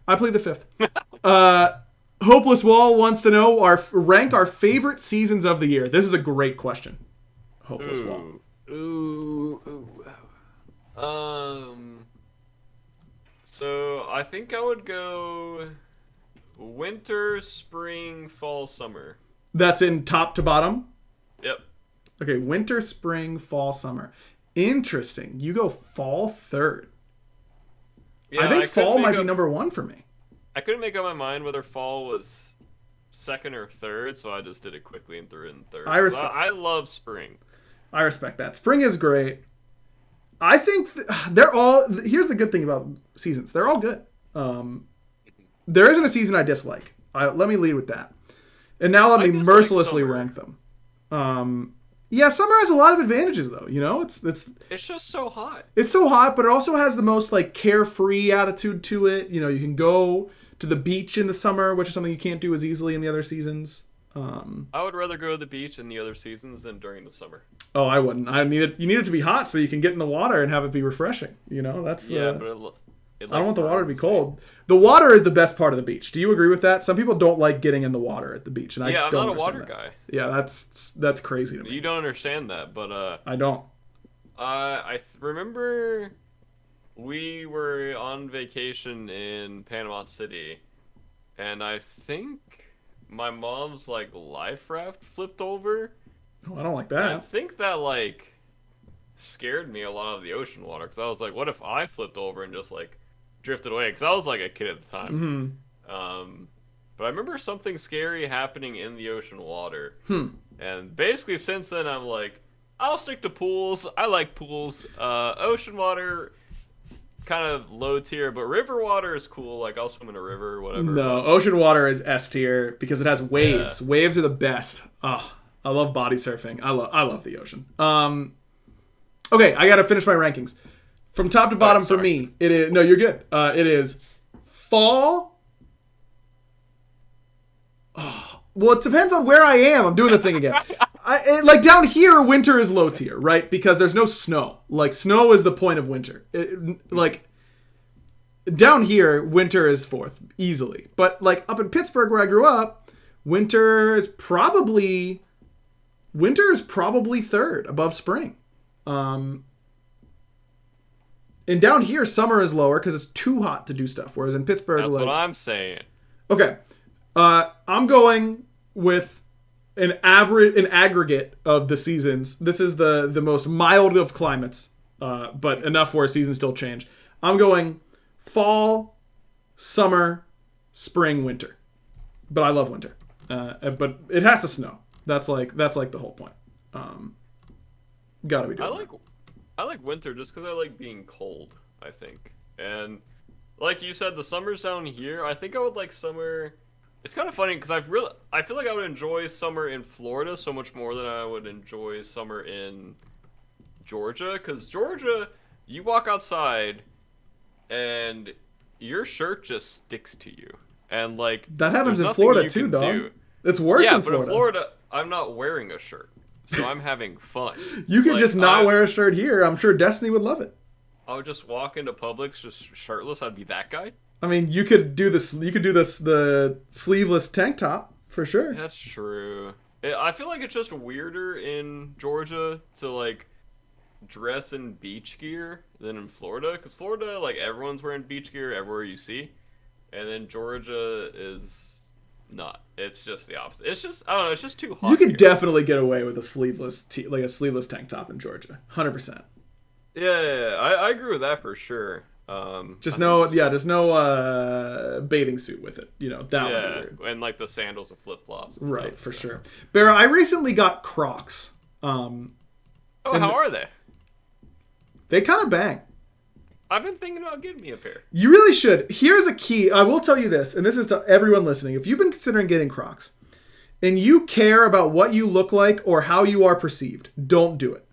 I plead the 5th. Hopeless Wall wants to know rank our favorite seasons of the year. This is a great question. Hopeless Wall. So I think I would go winter, spring, fall, summer. That's in top to bottom? Yep. Okay, winter, spring, fall, summer. Interesting. You go fall 3rd. Yeah, I think fall might be number 1 for me. I couldn't make up my mind whether fall was 2nd or 3rd, so I just did it quickly and threw it in 3rd. I love spring. I respect that. Spring is great. I think they're all... Here's the good thing about seasons. They're all good. There isn't a season I dislike. Let me lead with that. And now let me mercilessly rank them. Yeah, summer has a lot of advantages, though. You know, it's just so hot. It's so hot, but it also has the most like carefree attitude to it. You know, you can go to the beach in the summer, which is something you can't do as easily in the other seasons. I would rather go to the beach in the other seasons than during the summer. Oh, I wouldn't. You need it to be hot so you can get in the water and have it be refreshing. You know, that's but I don't want the water to be cold. The water is the best part of the beach. Do you agree with that? Some people don't like getting in the water at the beach, and I'm not a water guy. Yeah, that's crazy to me. You don't understand that, but I don't. I remember we were on vacation in Panama City, and I think my mom's like life raft flipped over. Oh, I don't like that. I think that like scared me a lot of the ocean water, because I was like, what if I flipped over and just like drifted away, because I was like a kid at the time. But I remember something scary happening in the ocean water. And basically since then I'm like, I'll stick to pools. I like pools. Ocean water, kind of low tier, but river water is cool. Like I'll swim in a river or whatever. No, ocean water is S tier because it has waves. Yeah. Waves are the best. Oh, I love body surfing. I love the ocean. Okay, I gotta finish my rankings. From top to bottom for me, it is... No, you're good. It is fall... Oh, well, it depends on where I am. I'm doing the thing again. Like, down here, winter is low tier, right? Because there's no snow. Like, snow is the point of winter. Like, down here, winter is 4th, easily. But, like, up in Pittsburgh, where I grew up, winter is probably 3rd above spring. And down here, summer is lower because it's too hot to do stuff. Whereas in Pittsburgh, that's what I'm saying. Okay, I'm going with an aggregate of the seasons. This is the most mild of climates, but enough where seasons still change. I'm going fall, summer, spring, winter. But I love winter. But it has to snow. That's like the whole point. Gotta be doing that. I like winter just because I like being cold, I think. And like you said, the summers down here, I think I would like summer. It's kind of funny because I feel like I would enjoy summer in Florida so much more than I would enjoy summer in Georgia. Because Georgia, you walk outside and your shirt just sticks to you. And like that happens in Florida too, dog. It's worse in Florida. But in Florida, I'm not wearing a shirt. So I'm having fun. You could just not wear a shirt here. I'm sure Destiny would love it. I would just walk into Publix just shirtless. I'd be that guy. I mean, you could do this. You could do the sleeveless tank top for sure. That's true. I feel like it's just weirder in Georgia to like dress in beach gear than in Florida, because Florida, like everyone's wearing beach gear everywhere you see, and then Georgia is not. It's just the opposite. It's just I don't know. It's just too You hot could here. definitely get away with a sleeveless like a sleeveless tank top in Georgia, 100%. Yeah, I agree with that for sure. I Just think no, just yeah, just no bathing suit with it. That would be yeah, weird. and like the sandals and flip flops and Right, stuff. for So. sure. BaRRa, I recently got Crocs. Oh, And how are they? they kind of bang. I've been thinking about getting me a pair. You really should. Here's a key. I will tell you this, and this is to everyone listening. If you've been considering getting Crocs and you care about what you look like or how you are perceived, don't do it.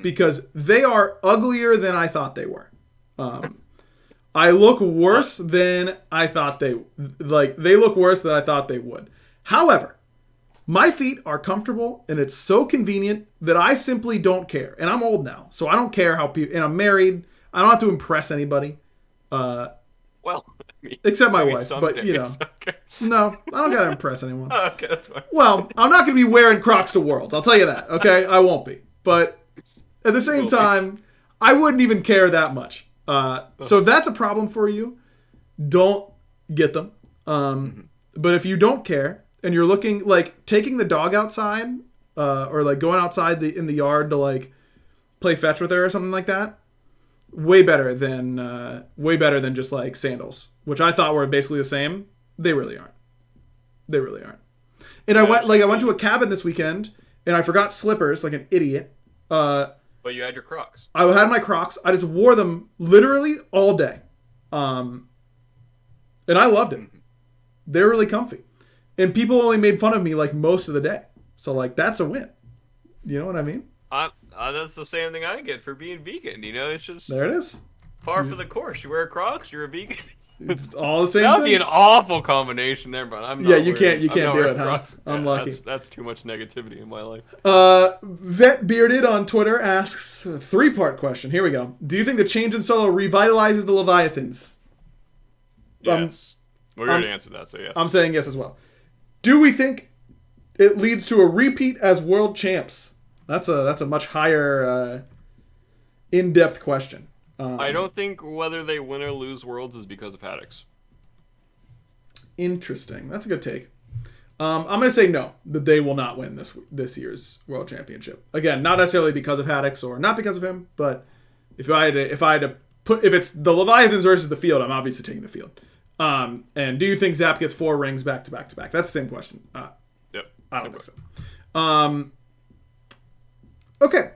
Because they are uglier than I thought they were. I look worse than I thought they look worse than I thought they would. However, my feet are comfortable and it's so convenient that I simply don't care. And I'm old now, so I don't care how people. And I'm married. I don't have to impress anybody, Well, I mean, except my maybe wife. some But days. Okay. no, I don't gotta impress anyone. Oh, okay, that's fine. Well, I'm not gonna be wearing Crocs to Worlds. I'll tell you that. Okay, I won't be. But at the same Will be. time, I wouldn't even care that much. So if that's a problem for you, don't get them. But if you don't care and you're looking like taking the dog outside, or like going outside in the yard to like play fetch with her or something like that, way better than just like sandals, which I thought were basically the same. They really aren't. They really aren't. And I went to a cabin this weekend and I forgot slippers like an idiot. But you had your Crocs. I had my Crocs. I just wore them literally all day. And I loved it. They're really comfy. And people only made fun of me like most of the day. So like that's a win. You know what I mean? That's the same thing I get for being vegan. It's just There it is. par for the course. You wear Crocs, you're a vegan. It's all the same That would thing. be an awful combination there, but I'm not. Yeah, you can't I'm not do wearing it, huh? Crocs. Unlucky. That's too much negativity in my life. Vet Bearded on Twitter asks a 3-part question. Here we go. Do you think the change in solo revitalizes the Leviathans? Yes. We already answered that, so yes. I'm saying yes as well. Do we think it leads to a repeat as world champs? That's a much higher in-depth question. I don't think whether they win or lose Worlds is because of Haddix. Interesting. That's a good take. I'm going to say no, that they will not win this year's World Championship. Again, not necessarily because of Haddix or not because of him, but if I had to put, if it's the Leviathans versus the field, I'm obviously taking the field. And do you think Zap gets 4 rings back to back to back? That's the same question. Yep. I don't think so. Okay,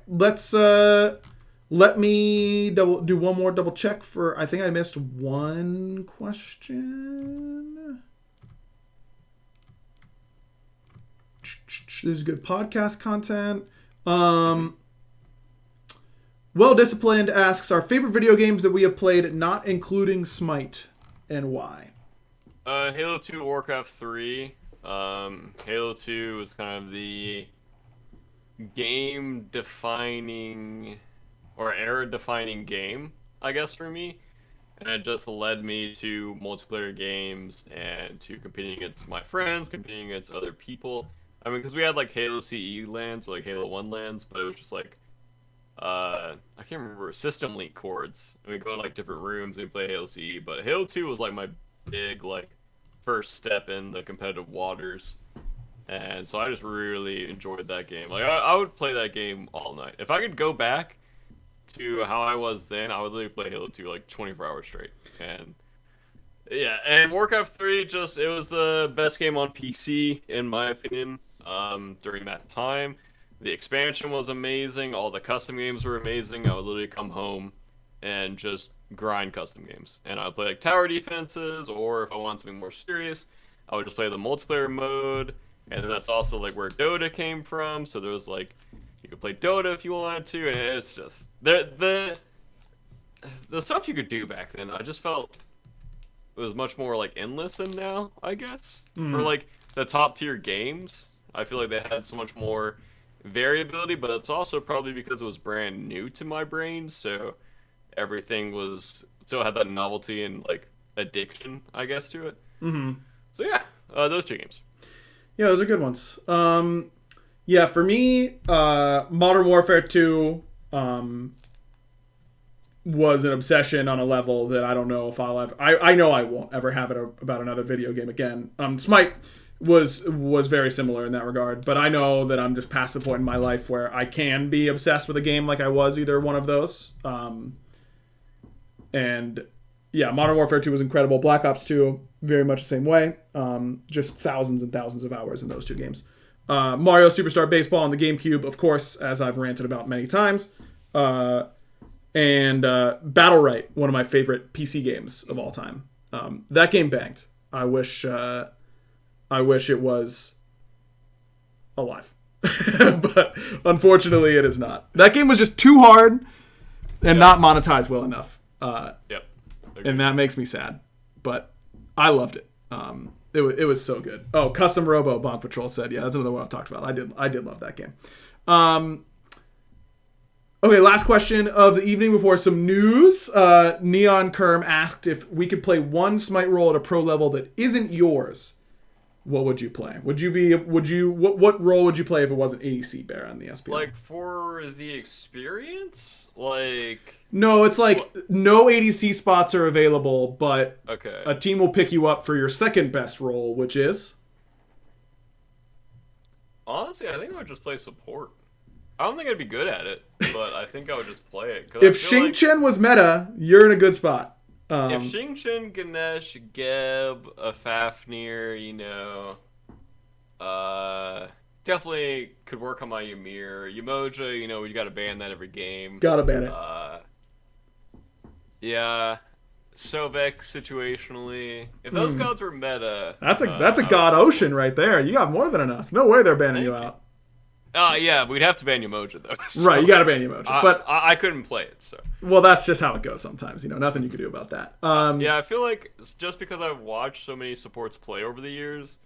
let me do one more double check for. I think I missed one question. This is good podcast content. Well Disciplined asks our favorite video games that we have played, not including Smite, and why. Halo 2, Warcraft 3. Halo 2 was kind of the game-defining or era-defining game, I guess, for me. And it just led me to multiplayer games and to competing against my friends, competing against other people. I mean, because we had like Halo CE lands, or like Halo 1 lands, but it was just like, I can't remember, System Link chords. And we go to like different rooms and we play Halo CE, but Halo 2 was like my big, like, first step in the competitive waters. And so I just really enjoyed that game. Like, I would play that game all night. If I could go back to how I was then, I would literally play Halo 2 like 24 hours straight. And yeah, and Warcraft 3 it was the best game on PC in my opinion. During that time, the expansion was amazing. All the custom games were amazing. I would literally come home and just grind custom games, and I would play like tower defenses, or if I want something more serious, I would just play the multiplayer mode. And then that's also like where Dota came from. So there was like, you could play Dota if you wanted to, and it's just the stuff you could do back then. I just felt it was much more like endless than now, I guess. For like the top tier games, I feel like they had so much more variability, but it's also probably because it was brand new to my brain, so everything had that novelty and like addiction, I guess, to it. So yeah, those 2 games. Yeah, those are good ones. Yeah, for me, Modern Warfare 2 was an obsession on a level that I don't know if I'll ever... I know I won't ever have it about another video game again. Smite was very similar in that regard, but I know that I'm just past the point in my life where I can be obsessed with a game like I was either one of those. And yeah, Modern Warfare 2 was incredible. Black Ops 2, very much the same way. Just thousands and thousands of hours in those two games. Mario Superstar Baseball on the GameCube, of course, as I've ranted about many times. And BattleRight, one of my favorite PC games of all time. That game banged. I wish it was alive. But unfortunately, it is not. That game was just too hard and not monetized well enough. Yep. And that makes me sad. But I loved it. It was so good. Oh, Custom Robo, Bonk Patrol said. Yeah, that's another one I've talked about. I did love that game. Okay, last question of the evening before some news. Neon Kerm asked if we could play one Smite role at a pro level that isn't yours. What would you play? What role would you play if it wasn't ADC Bear on the SPL? Like for the experience? Like no, it's like no ADC spots are available, but okay. A team will pick you up for your second best role, which is? Honestly, I think I would just play support. I don't think I'd be good at it, but I think I would just play it. If Xing Chen was meta, you're in a good spot. If Xing Chen, Ganesh, Geb, a Fafnir, definitely could work on my Ymir. Umoja, we got to ban that every game. Gotta ban it. Yeah. Sobek situationally. If those gods were meta... That's a god ocean right there. You got more than enough. No way they're banning you out. Yeah, we'd have to ban Umoja, though. So right, you gotta ban Umoja. But I couldn't play it, so... Well, that's just how it goes sometimes. Nothing you can do about that. Yeah, I feel like just because I've watched so many supports play over the years,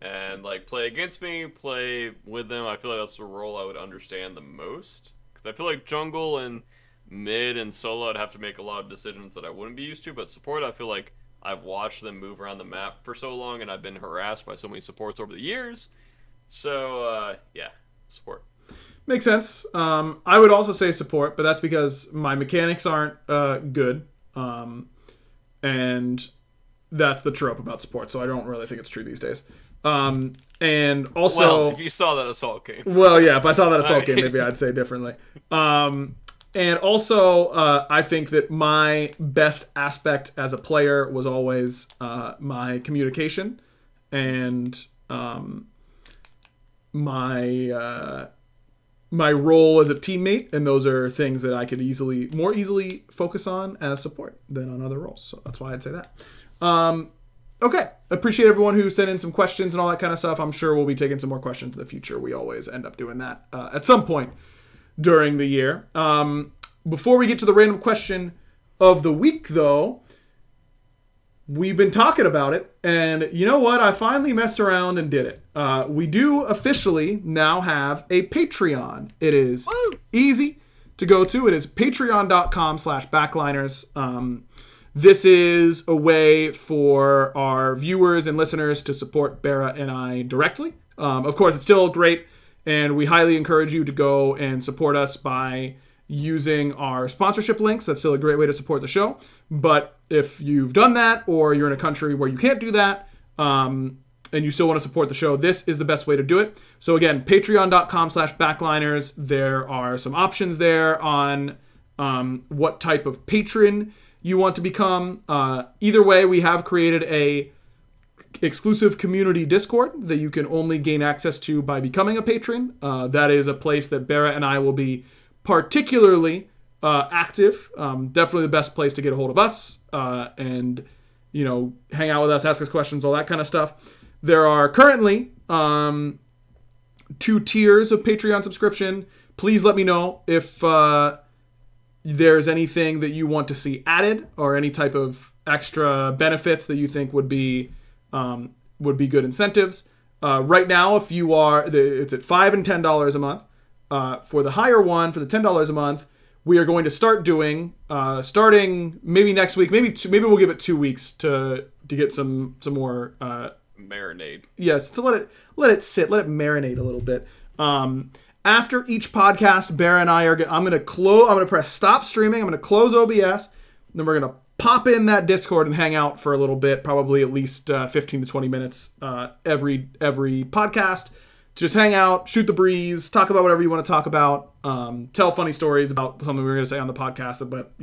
and, play against me, play with them, I feel like that's the role I would understand the most. Because I feel like jungle and mid and solo, I'd have to make a lot of decisions that I wouldn't be used to, but support, I feel like I've watched them move around the map for so long, and I've been harassed by so many supports over the years. So, yeah. Support. Makes sense. I would also say support, but that's because my mechanics aren't good. And that's the trope about support, so I don't really think it's true these days. And also... Well, if you saw that Assault game. Well, yeah, if I saw that Assault game, maybe I'd say differently. And also, I think that my best aspect as a player was always my communication and... my role as a teammate, and those are things that I could more easily focus on as support than on other roles. So that's why I'd say that. Okay, appreciate everyone who sent in some questions and all that kind of stuff. I'm sure we'll be taking some more questions in the future. We always end up doing that at some point during the year. Before we get to the random question of the week, though, we've been talking about it, and you know what? I finally messed around and did it. We do officially now have a Patreon. It is easy to go to. It is patreon.com/backliners. This is a way for our viewers and listeners to support BaRRa and I directly. Of course, it's still great, and we highly encourage you to go and support us by using our sponsorship links. That's still a great way to support the show. But if you've done that, or you're in a country where you can't do that, and you still want to support the show, this is the best way to do it. So again, patreon.com/backliners. There are some options there on what type of patron you want to become. Either way, we have created a exclusive community Discord that you can only gain access to by becoming a patron. That is a place that BaRRa and I will be particularly active. Definitely the best place to get a hold of us and hang out with us, ask us questions, all that kind of stuff. There are currently 2 tiers of Patreon subscription. Please let me know if there's anything that you want to see added or any type of extra benefits that you think would be good incentives. Right now, if you are, it's at $5 and $10 a month. For the higher one, for the $10 a month, we are going to start doing, starting maybe next week, maybe we'll give it 2 weeks to get some more marinate. Yes, to let it sit, let it marinate a little bit. After each podcast, Bear and I I'm gonna press stop streaming. I'm gonna close OBS. Then we're gonna pop in that Discord and hang out for a little bit, probably at least 15 to 20 minutes every podcast. Just hang out, shoot the breeze, talk about whatever you want to talk about, tell funny stories about something we were gonna say on the podcast, but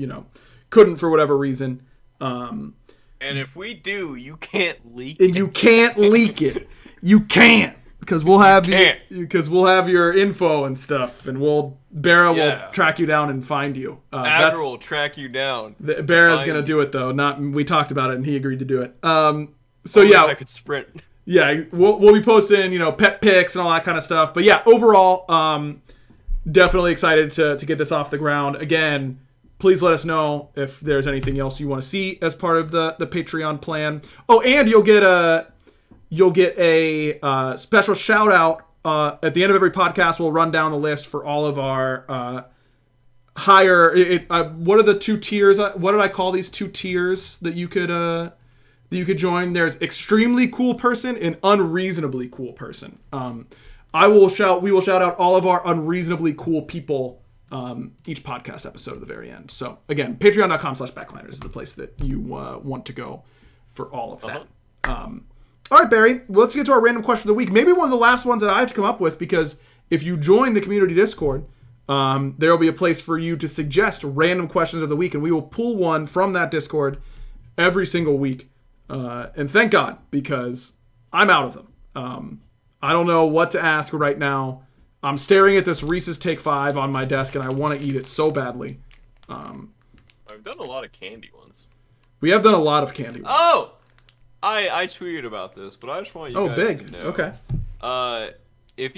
couldn't for whatever reason. And if we do, you can't leak it. You can't leak it. You can't. Because we'll have your info and stuff, and BaRRA will track you down and find you. Aggro will track you down. BaRRA's gonna do it though. We talked about it and he agreed to do it. I could sprint. Yeah, we'll be posting pet pics and all that kind of stuff. But yeah, overall, definitely excited to get this off the ground. Again, please let us know if there's anything else you want to see as part of the Patreon plan. Oh, and you'll get a special shout out at the end of every podcast. We'll run down the list for all of our higher. What are the 2 tiers? What did I call these 2 tiers that you could join? There's extremely cool person and unreasonably cool person. We will shout out all of our unreasonably cool people each podcast episode at the very end. So again, patreon.com/backliners is the place that you want to go for all of that. All right, Barry, let's get to our random question of the week. Maybe one of the last ones that I have to come up with, because if you join the community Discord, there will be a place for you to suggest random questions of the week, and we will pull one from that Discord every single week. And thank God, because I'm out of them. I don't know what to ask right now. I'm staring at this Reese's Take 5 on my desk, and I want to eat it so badly. I've done a lot of candy ones. We have done a lot of candy ones. Oh! I tweeted about this, but I just want you guys to know. Okay. If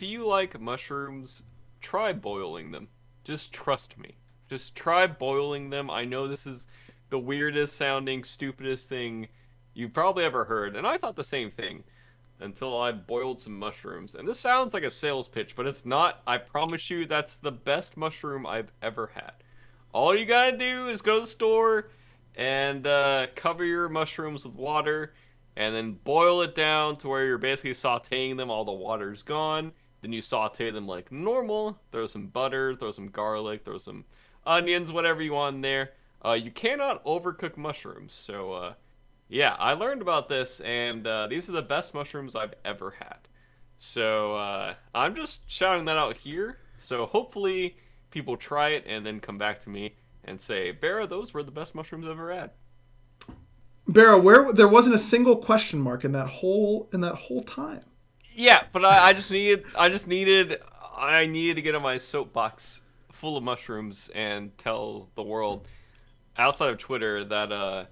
you like mushrooms, try boiling them. Just trust me. Just try boiling them. I know this is the weirdest sounding, stupidest thing you've probably ever heard, and I thought the same thing until I boiled some mushrooms. And this sounds like a sales pitch, but it's not. I promise you, that's the best mushroom I've ever had. All you gotta do is go to the store and cover your mushrooms with water, and then boil it down to where you're basically sauteing them. All the water's gone. Then you saute them like normal. Throw some butter, throw some garlic, throw some onions, whatever you want in there. You cannot overcook mushrooms. So, yeah, I learned about this, and these are the best mushrooms I've ever had. So, I'm just shouting that out here. So, hopefully, people try it and then come back to me and say, BaRRA, those were the best mushrooms I've ever had. BaRRA, there wasn't a single question mark in that whole time. Yeah, but I needed to get on my soapbox full of mushrooms and tell the world outside of Twitter that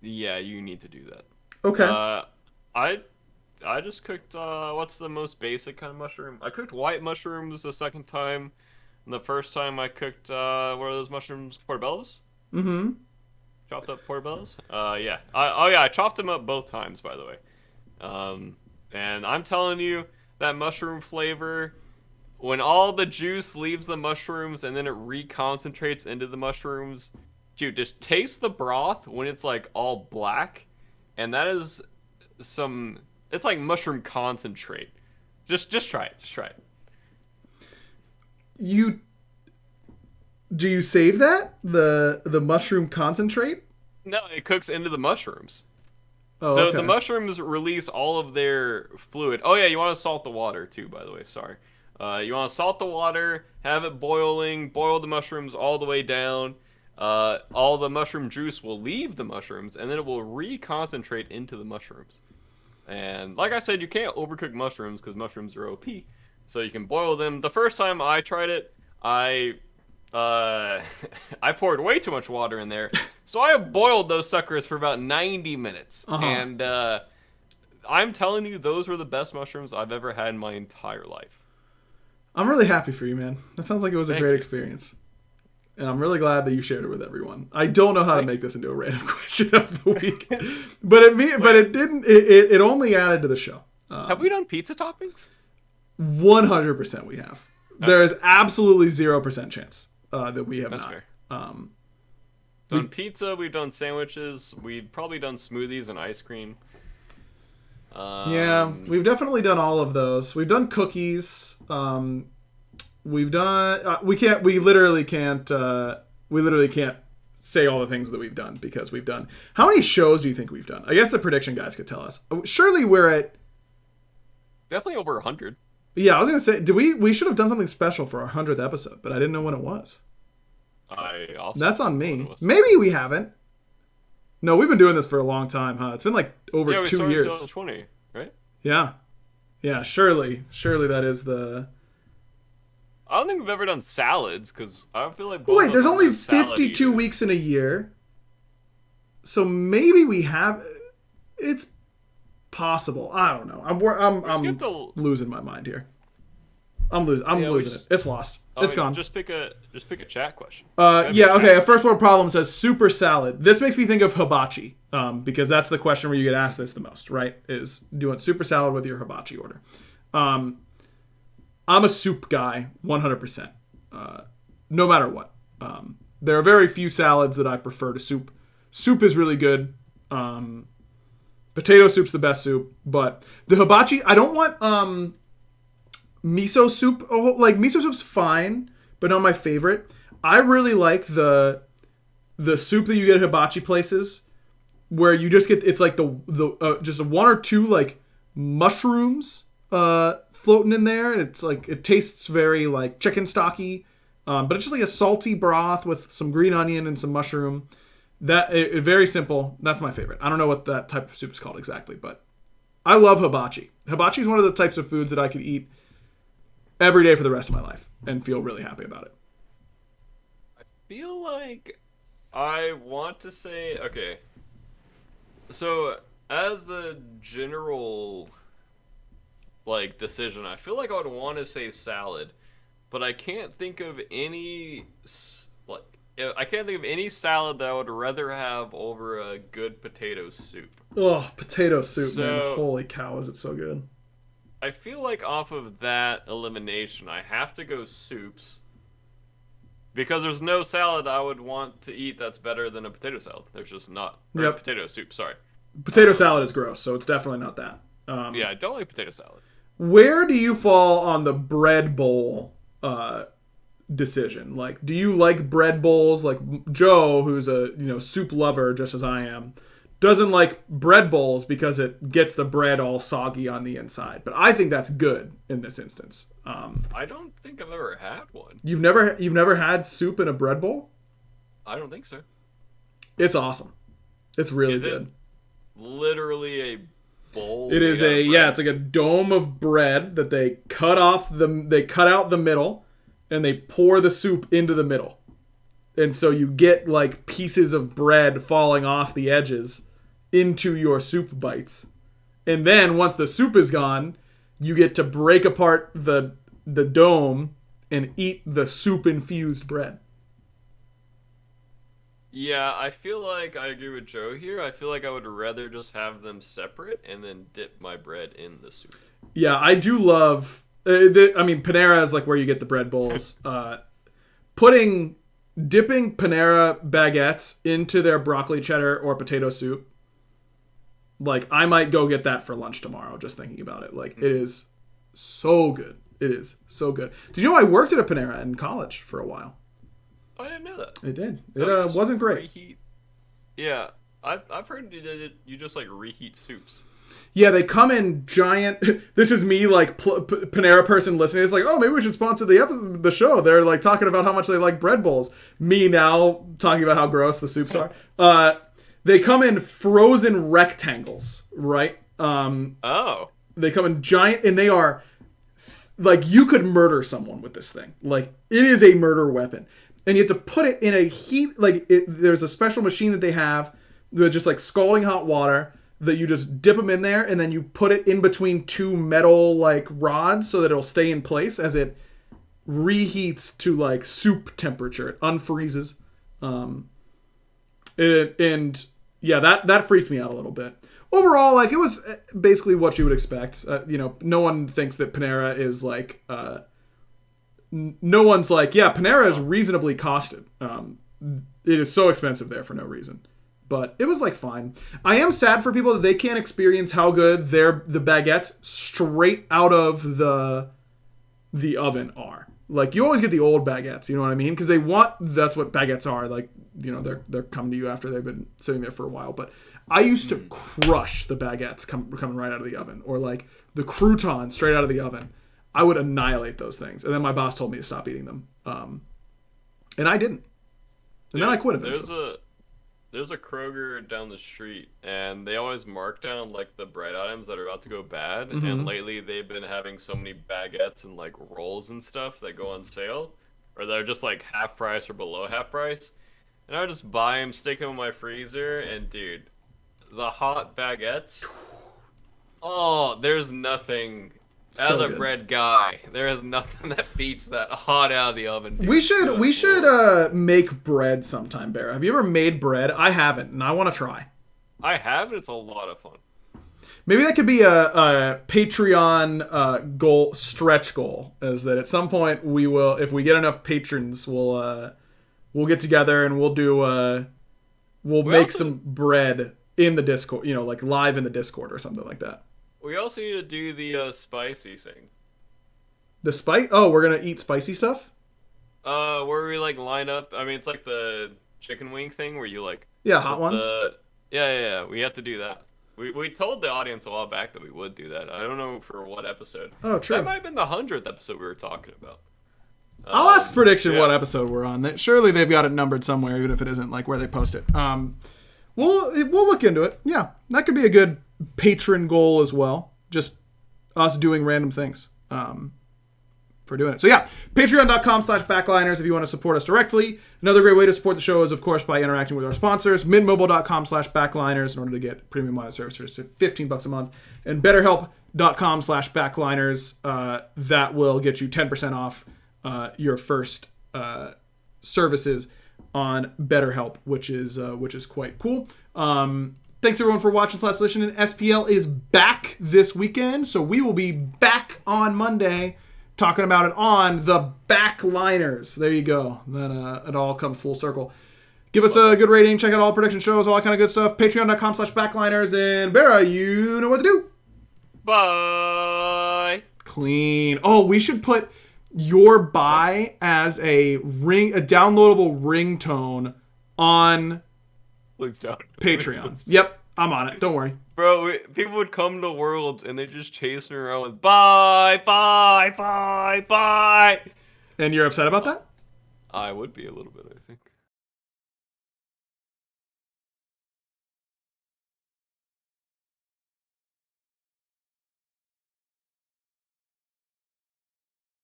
yeah, you need to do that. Okay. I just cooked what's the most basic kind of mushroom? I cooked white mushrooms the second time. And the first time I cooked what are those mushrooms? Portobellos? Mm-hmm. Chopped up portobellos? Yeah. I chopped them up both times, by the way. And I'm telling you, that mushroom flavor, when all the juice leaves the mushrooms and then it reconcentrates into the mushrooms, dude, just taste the broth when it's like all black, and that is it's like mushroom concentrate. Just try it. Just try it. Do you save that? The mushroom concentrate? No, it cooks into the mushrooms. Oh, so okay. the mushrooms release all of their fluid. Oh yeah, you want to salt the water too, by the way. Sorry. You want to salt the water, have it boiling, boil the mushrooms all the way down. All the mushroom juice will leave the mushrooms, and then it will reconcentrate into the mushrooms. And like I said, you can't overcook mushrooms because mushrooms are OP. So you can boil them. The first time I tried it, I poured way too much water in there. So I boiled those suckers for about 90 minutes. Uh-huh. And I'm telling you, those were the best mushrooms I've ever had in my entire life. I'm really happy for you, man. That sounds like it was a great you. experience. And I'm really glad that you shared it with everyone. I don't know how to make this into a random question of the week. But it didn't. It only added to the show. Have we done pizza toppings? 100% we have. Okay. There is absolutely 0% chance that we have That's not. Fair. Done pizza, we've done sandwiches, we've probably done smoothies and ice cream. Yeah, we've definitely done all of those. We've done cookies. We've done. We literally can't say all the things that we've done because we've done. How many shows do you think we've done? I guess the prediction guys could tell us. Surely we're at. Definitely over 100. Yeah, I was gonna say, we should have done something special for our 100th episode, but I didn't know when it was. I also. That's on me. Maybe we haven't. No, we've been doing this for a long time, huh? It's been like over 2 years. Yeah, we started in 2020, right? Yeah. Yeah, surely that is the... I don't think we've ever done salads, because I don't feel like... Wait, there's only 52 weeks in a year. So maybe we have... It's possible. I don't know. I'm losing my mind here. I'm losing it. It's lost. It's gone. Just pick a chat question. Yeah, okay. A first world problem says super salad. This makes me think of hibachi, because that's the question where you get asked this the most, right? Is doing super salad with your hibachi order. I'm a soup guy, 100%. No matter what. There are very few salads that I prefer to soup. Soup is really good. Potato soup's the best soup, but the hibachi, I don't want miso soup. Like miso soup's fine, but not my favorite. I really like the soup that you get at hibachi places, where you just get, it's like the just one or two like mushrooms floating in there. It's like, it tastes very like chicken stocky, but it's just like a salty broth with some green onion and some mushroom. Very simple. That's my favorite. I don't know what that type of soup is called exactly, but I love hibachi. Hibachi is one of the types of foods that I could eat every day for the rest of my life and feel really happy about it. I feel like I want to say, okay, so as a general like decision, I feel like I would want to say salad, but I can't think of any salad that I would rather have over a good potato soup. Oh, potato soup, man. Holy cow, is it so good. I feel like off of that elimination, I have to go soups. Because there's no salad I would want to eat that's better than a potato salad. There's just not. Yep. Potato soup, sorry. Potato salad is gross, so it's definitely not that. Yeah, I don't like potato salad. Where do you fall on the bread bowl decision? Like, do you like bread bowls? Like Joe, who's a soup lover just as I am, doesn't like bread bowls because it gets the bread all soggy on the inside. But I think that's good in this instance. I don't think I've ever had one. You've never had soup in a bread bowl? I don't think so. It's awesome. It's really good. It literally a bowl? It is it's like a dome of bread that they cut out the middle and they pour the soup into the middle. And so you get like pieces of bread falling off the edges into your soup bites. And then once the soup is gone, you get to break apart the dome and eat the soup-infused bread. Yeah, I feel like I agree with Joe here. I feel like I would rather just have them separate and then dip my bread in the soup. Yeah, I do love... Panera is like where you get the bread bowls. Dipping Panera baguettes into their broccoli cheddar or potato soup. Like, I might go get that for lunch tomorrow, just thinking about it. Like, it is so good. It is so good. Did you know I worked at a Panera in college for a while? Oh, I didn't know that. It did. It wasn't great. Reheat. Yeah, I've heard you just like reheat soups. Yeah, they come in giant. This is me, like Panera person listening. It's like, oh, maybe we should sponsor the show. They're like talking about how much they like bread bowls. Me now talking about how gross the soups are. They come in frozen rectangles, right? They come in giant, and they are like, you could murder someone with this thing. Like, it is a murder weapon, and you have to put it in a heat. Like, there's a special machine that they have with just like scalding hot water that you just dip them in there, and then you put it in between two metal like rods so that it'll stay in place as it reheats to like soup temperature. It unfreezes. That freaked me out a little bit. Overall, like, it was basically what you would expect. No one thinks that Panera is like. No one's like, yeah, Panera is reasonably costed. It is so expensive there for no reason. But it was like fine. I am sad for people that they can't experience how good the baguettes straight out of the oven are. Like, you always get the old baguettes, you know what I mean? Because that's what baguettes are. Like, you know, they're coming to you after they've been sitting there for a while. But I used to crush the baguettes coming right out of the oven, or like the croutons straight out of the oven. I would annihilate those things, and then my boss told me to stop eating them, and I didn't. And then I quit eventually. There's a Kroger down the street, and they always mark down like the bread items that are about to go bad. Mm-hmm. And lately, they've been having so many baguettes and like rolls and stuff that go on sale, or they're just like half price or below half price. And I would just buy them, stick them in my freezer, and dude, the hot baguettes. Oh, there's nothing. As a bread guy, there is nothing that beats that hot out of the oven. Dude. We should make bread sometime, Bear. Have you ever made bread? I haven't, and I want to try. I have, and it's a lot of fun. Maybe that could be a Patreon stretch goal. Is that at some point we will, if we get enough patrons, we'll get together and we'll make some bread in the Discord. You know, like live in the Discord or something like that. We also need to do the spicy thing. The spice? Oh, we're gonna eat spicy stuff? Where we like line up. I mean, it's like the chicken wing thing where you like. Yeah, hot ones. Yeah. We have to do that. We told the audience a while back that we would do that. I don't know for what episode. Oh, true. That might have been the 100th episode we were talking about. I'll ask prediction what episode we're on. Surely they've got it numbered somewhere, even if it isn't like where they post it. We'll look into it. Yeah, that could be a good patron goal as well. Just us doing random things for doing it. So yeah, patreon.com/backliners if you want to support us directly. Another great way to support the show is, of course, by interacting with our sponsors. mintmobile.com/backliners in order to get premium live services for $15 a month. And betterhelp.com/backliners. That will get you 10% off your first services on BetterHelp, which is quite cool. Thanks everyone for watching / listening. SPL is back this weekend, so we will be back on Monday talking about it on the Backliners. There you go. Then it all comes full circle. Give us a good rating. Check out all prediction shows, all that kind of good stuff. Patreon.com/backliners. And BaRRa, you know what to do. Bye. Clean. Oh, we should put your buy as a downloadable ringtone on Please don't. Patreon. Please. Yep, I'm on it. Don't worry. Bro, people would come to Worlds and they just chase me around with bye. And you're upset about that? I would be a little bit, I think.